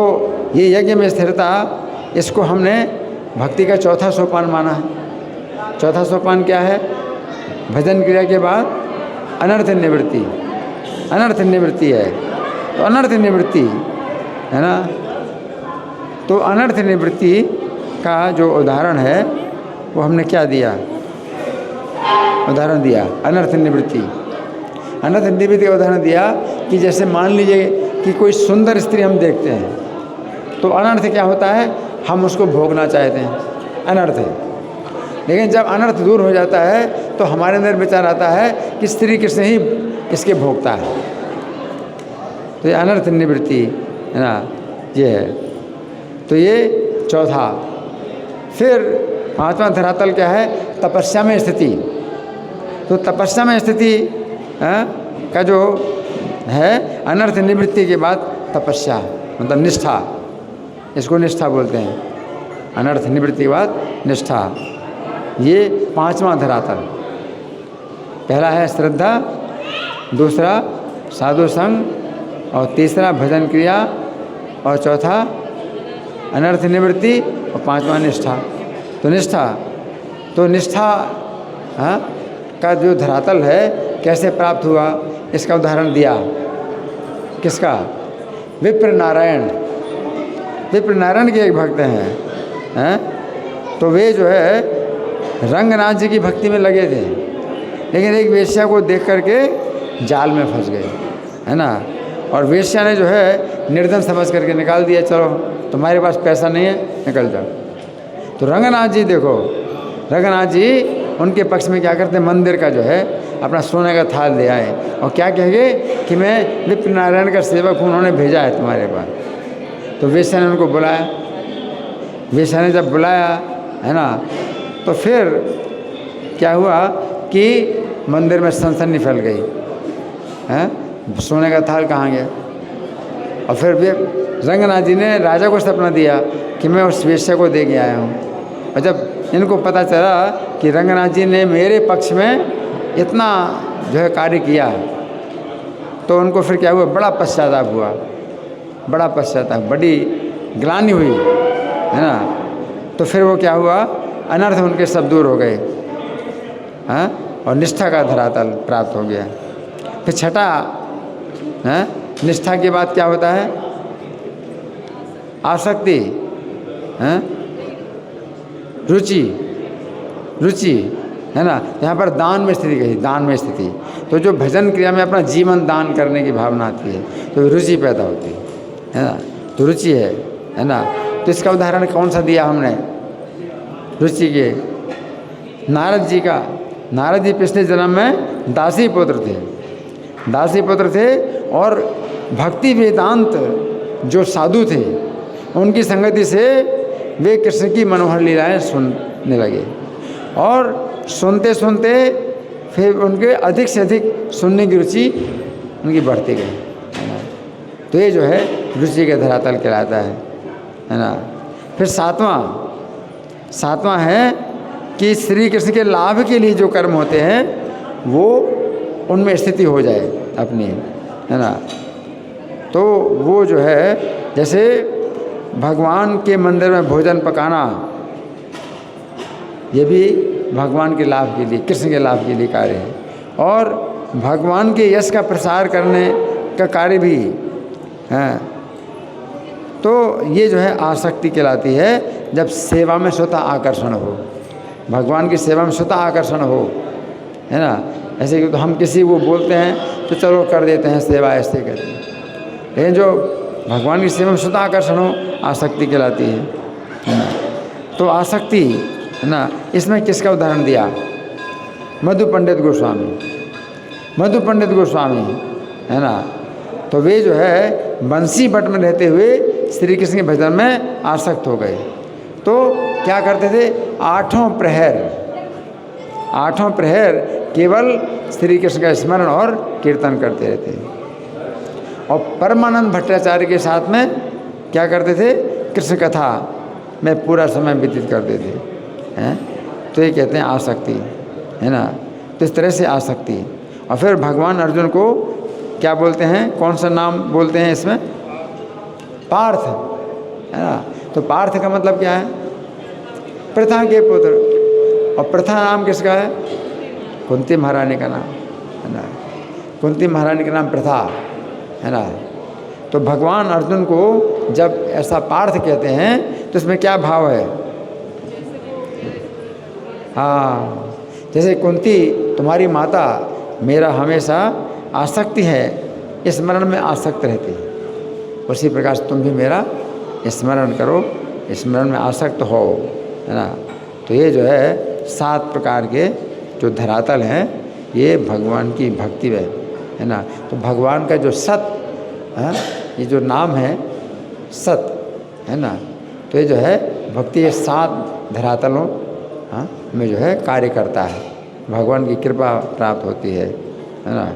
ये यज्ञ में स्थिरता, इसको हमने भक्ति का चौथा सोपान माना है। चौथा सोपान क्या है? भजन क्रिया के बाद अनर्थ निवृत्ति। अनर्थ निवृत्ति है, तो अनर्थ निवृत्ति है ना। तो अनर्थ निवृत्ति का जो उदाहरण है वो हमने क्या दिया? उदाहरण दिया अनर्थ निवृत्ति। अनर्थ निवृत्ति का उदाहरण दिया कि जैसे मान लीजिए कि कोई सुंदर स्त्री हम देखते हैं, तो अनर्थ क्या होता है? हम उसको भोगना चाहते हैं, अनर्थ है। लेकिन जब अनर्थ दूर हो जाता है तो हमारे अंदर विचार आता है कि श्री कृष्ण ही इसके भोगता है। तो ये अनर्थ निवृत्ति है ना, ये है। तो ये चौथा। फिर पांचवा धरातल क्या है? तपस्या में स्थिति। तो तपस्या में स्थिति का जो है अनर्थ निवृत्ति के बाद तपस्या, मतलब निष्ठा, इसको निष्ठा बोलते हैं। अनर्थ निवृत्ति के बाद निष्ठा, ये पांचवा धरातल। पहला है श्रद्धा, दूसरा साधु संग, और तीसरा भजन क्रिया, और चौथा अनर्थ निवृत्ति, और पांचवा निष्ठा। तो निष्ठा का जो धरातल है कैसे प्राप्त हुआ, इसका उदाहरण दिया। किसका? विप्र नारायण। विप्र नारायण के एक भक्त हैं, तो वे जो है रंगनाथ जी की भक्ति में लगे थे, लेकिन एक वेश्या को देख करके जाल में फंस गए, है ना। और वेश्या ने जो है निर्धन समझ करके निकाल दिया, चलो तुम्हारे पास पैसा नहीं है, निकल जाओ। तो रंगनाथ जी देखो, रंगनाथ जी उनके पक्ष में क्या करते हैं, मंदिर का जो है अपना सोने का थाल ले आए, और क्या कहेंगे कि मैं विप्र नारायण का सेवक हूँ, उन्होंने भेजा है तुम्हारे पास। तो वेश्या ने उनको बुलाया। वेश्या ने जब बुलाया, है ना, तो फिर क्या हुआ कि मंदिर में सनसनी फैल गई, हैं, सोने का थाल कहाँ गया। और फिर भी रंगनाथ जी ने राजा को सपना दिया कि मैं उस वेश्या को दे के आया हूँ। और जब इनको पता चला कि रंगनाथ जी ने मेरे पक्ष में इतना जो है कार्य किया, तो उनको फिर क्या हुआ, बड़ा पश्चाताप हुआ, बड़ा पश्चाताप, बड़ी ग्लानि हुई, है ना। तो फिर वो क्या हुआ, अनर्थ उनके सब दूर हो गए, हाँ, और निष्ठा का धरातल प्राप्त हो गया। फिर छठा, निष्ठा के बाद क्या होता है, आसक्ति, रुचि, रुचि, है ना। यहाँ पर दान में स्थिति कही, दान में स्थिति। तो जो भजन क्रिया में अपना जीवन दान करने की भावना आती है तो रुचि पैदा होती है ना। तो रुचि है ना। तो इसका उदाहरण कौन सा दिया हमने रुचि के? नारद जी का। नारद जी पिछले जन्म में दासी पुत्र थे, दासी पुत्र थे, और भक्ति वेदांत जो साधु थे उनकी संगति से वे कृष्ण की मनोहर लीलाएं सुनने लगे, और सुनते सुनते फिर उनके अधिक से अधिक सुनने की रुचि उनकी बढ़ती गई, है ना। तो ये जो है रुचि के धरातल कहलाता है ना। फिर सातवां है कि श्री कृष्ण के लाभ के लिए जो कर्म होते हैं वो उनमें स्थिति हो जाए अपनी, है ना। तो वो जो है जैसे भगवान के मंदिर में भोजन पकाना, ये भी भगवान के लाभ के लिए, कृष्ण के लाभ के लिए कार्य है। और भगवान के यश का प्रसार करने का कार्य भी है। तो ये जो है आसक्ति कहलाती है, जब सेवा में स्वतः आकर्षण हो, भगवान की सेवा में स्वतः आकर्षण हो, है ना। ऐसे कि तो हम किसी को बोलते हैं तो चलो कर देते हैं सेवा, ऐसे कहते हैं। लेकिन जो भगवान की सेवा में स्वतः आकर्षण हो, आसक्ति कहलाती है ना। तो आसक्ति, है ना, इसमें किसका उदाहरण दिया? मधु पंडित गोस्वामी। मधु पंडित गोस्वामी, है ना, तो वे जो है बंसी बट में रहते हुए श्री कृष्ण के भजन में आसक्त हो गए। तो क्या करते थे? आठों प्रहर केवल श्री कृष्ण का स्मरण और कीर्तन करते रहते। और परमानंद भट्टाचार्य के साथ में क्या करते थे? कृष्ण कथा में पूरा समय व्यतीत करते थे, हैं। तो ये कहते हैं आसक्ति, है ना। तो इस तरह से आसक्ति। और फिर भगवान अर्जुन को क्या बोलते हैं, कौन सा नाम बोलते हैं इसमें? पार्थ, है ना। तो पार्थ का मतलब क्या है? प्रथा के पुत्र। और प्रथा नाम किसका है? कुंती महारानी का नाम, है ना। कुंती महारानी का नाम प्रथा, है ना। तो भगवान अर्जुन को जब ऐसा पार्थ कहते हैं तो इसमें क्या भाव है? हाँ, जैसे कुंती तुम्हारी माता मेरा हमेशा आसक्ति है, स्मरण में आसक्त रहती है, उसी प्रकार से तुम भी मेरा स्मरण करो, स्मरण में आसक्त हो, है ना। तो ये जो है 7 प्रकार के जो धरातल हैं ये भगवान की भक्ति है ना। तो भगवान का जो सत है, ये जो नाम है सत, है ना। तो ये जो है भक्ति ये 7 धरातलों में जो है कार्य करता है, भगवान की कृपा प्राप्त होती है ना।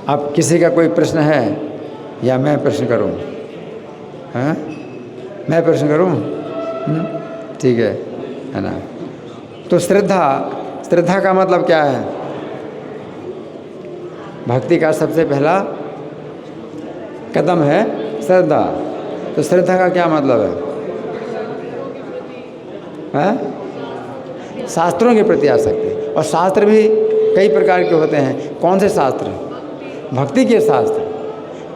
अब किसी का कोई प्रश्न है या मैं प्रश्न करूं? हाँ, मैं प्रश्न करूं? ठीक है ना। तो श्रद्धा का मतलब क्या है? भक्ति का सबसे पहला कदम है श्रद्धा। तो श्रद्धा का क्या मतलब है? शास्त्रों के प्रति आसक्ति। और शास्त्र भी कई प्रकार के होते हैं। कौन से शास्त्र? भक्ति के शास्त्र,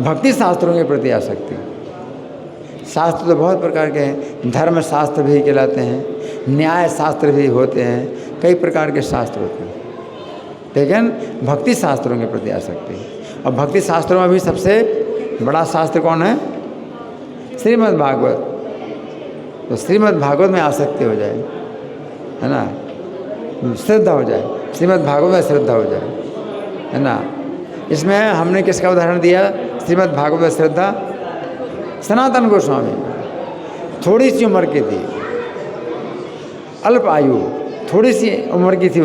भक्ति शास्त्रों के प्रति आसक्ति। शास्त्र तो बहुत प्रकार के हैं, धर्म शास्त्र भी कहलाते हैं, न्याय शास्त्र भी होते हैं, कई प्रकार के शास्त्र होते हैं, लेकिन भक्ति शास्त्रों के प्रति आसक्ति। और भक्ति शास्त्रों में भी सबसे बड़ा शास्त्र कौन है? श्रीमद् भागवत। तो श्रीमद् भागवत में आसक्ति हो जाए, है ना, श्रद्धा हो जाए, श्रीमद् भागवत में श्रद्धा हो जाए, है ना। इसमें हमने किसका उदाहरण दिया? श्रीमद् भागवत में श्रद्धा सनातन गोस्वामी। थोड़ी सी उम्र की थी, अल्प आयु, थोड़ी सी उम्र की थी,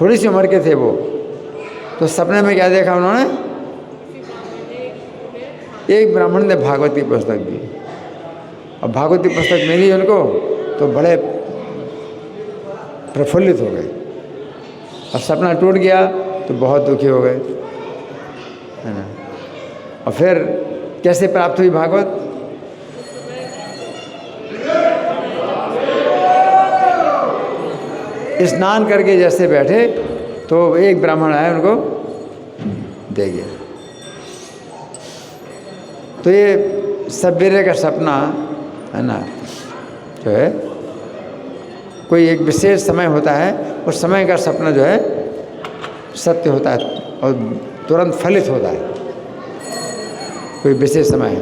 थोड़ी सी उम्र के थे वो। तो सपने में क्या देखा उन्होंने? एक ब्राह्मण ने भागवत की पुस्तक दी, और भागवत की पुस्तक मिली उनको तो बड़े प्रफुल्लित हो गए। और सपना टूट गया तो बहुत दुखी हो गए, है ना। और फिर कैसे प्राप्त हुई भागवत? स्नान करके जैसे बैठे तो एक ब्राह्मण आया, उनको दे गया। तो ये सवेरे का सपना, है ना, जो है कोई एक विशेष समय होता है, उस समय का सपना जो है सत्य होता है और तुरंत फलित होता है। कोई विशेष समय है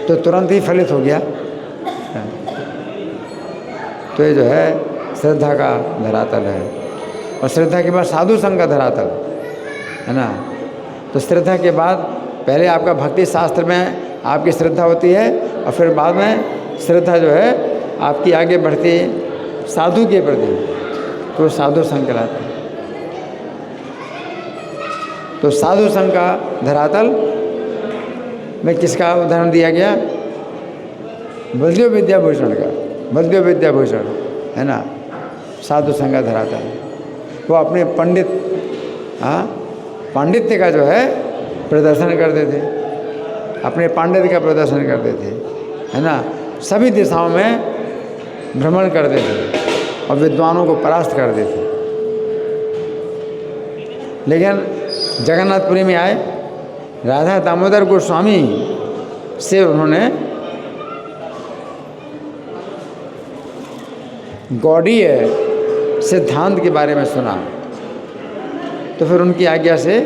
तो तुरंत ही फलित हो गया। तो ये जो है श्रद्धा का धरातल है। और श्रद्धा के बाद साधु संग का धरातल, है ना। तो श्रद्धा के बाद पहले आपका भक्ति शास्त्र में आपकी श्रद्धा होती है, और फिर बाद में श्रद्धा जो है आपकी आगे बढ़ती है साधु के प्रति, तो साधु संग कहलाता है। तो साधु संग का धरातल में किसका उदाहरण दिया गया? बलदेव विद्याभूषण का। बलदेव विद्याभूषण, है ना, साधु संग का धरातल। वो अपने पांडित्य का जो है प्रदर्शन करते थे, अपने पांडित्य का प्रदर्शन करते थे, है ना। सभी दिशाओं में भ्रमण करते थे और विद्वानों को परास्त करते थे। लेकिन जगन्नाथपुरी में आए, राधा दामोदर गोस्वामी से उन्होंने गौड़ीय सिद्धांत के बारे में सुना। तो फिर उनकी आज्ञा से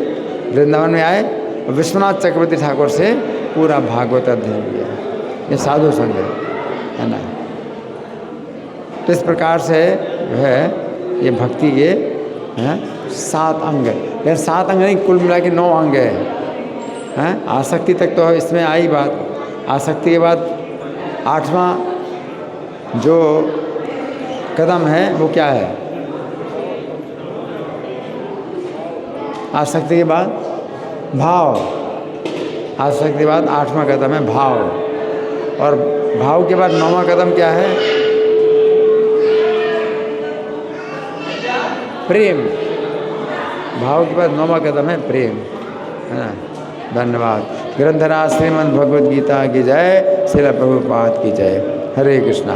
वृंदावन में आए और विश्वनाथ चक्रवर्ती ठाकुर से पूरा भागवत अध्ययन किया। ये साधु संग है ना। तो इस प्रकार से जो है ये भक्ति के 7 अंग है। लेकिन 7 अंग नहीं, कुल मिला के 9 अंग हैं। आसक्ति तक तो इसमें आई बात। आसक्ति के बाद 8वां जो कदम है वो क्या है? आसक्ति के बाद भाव। आसक्ति के बाद 8वां कदम है भाव। और भाव के बाद 9वां कदम क्या है? प्रेम। भाव के बाद 9वां कदम है प्रेम, है ना। धन्यवाद। ग्रंथराज श्रीमद् भगवद गीता की जय, श्रील प्रभुपाद की जय। हरे कृष्णा।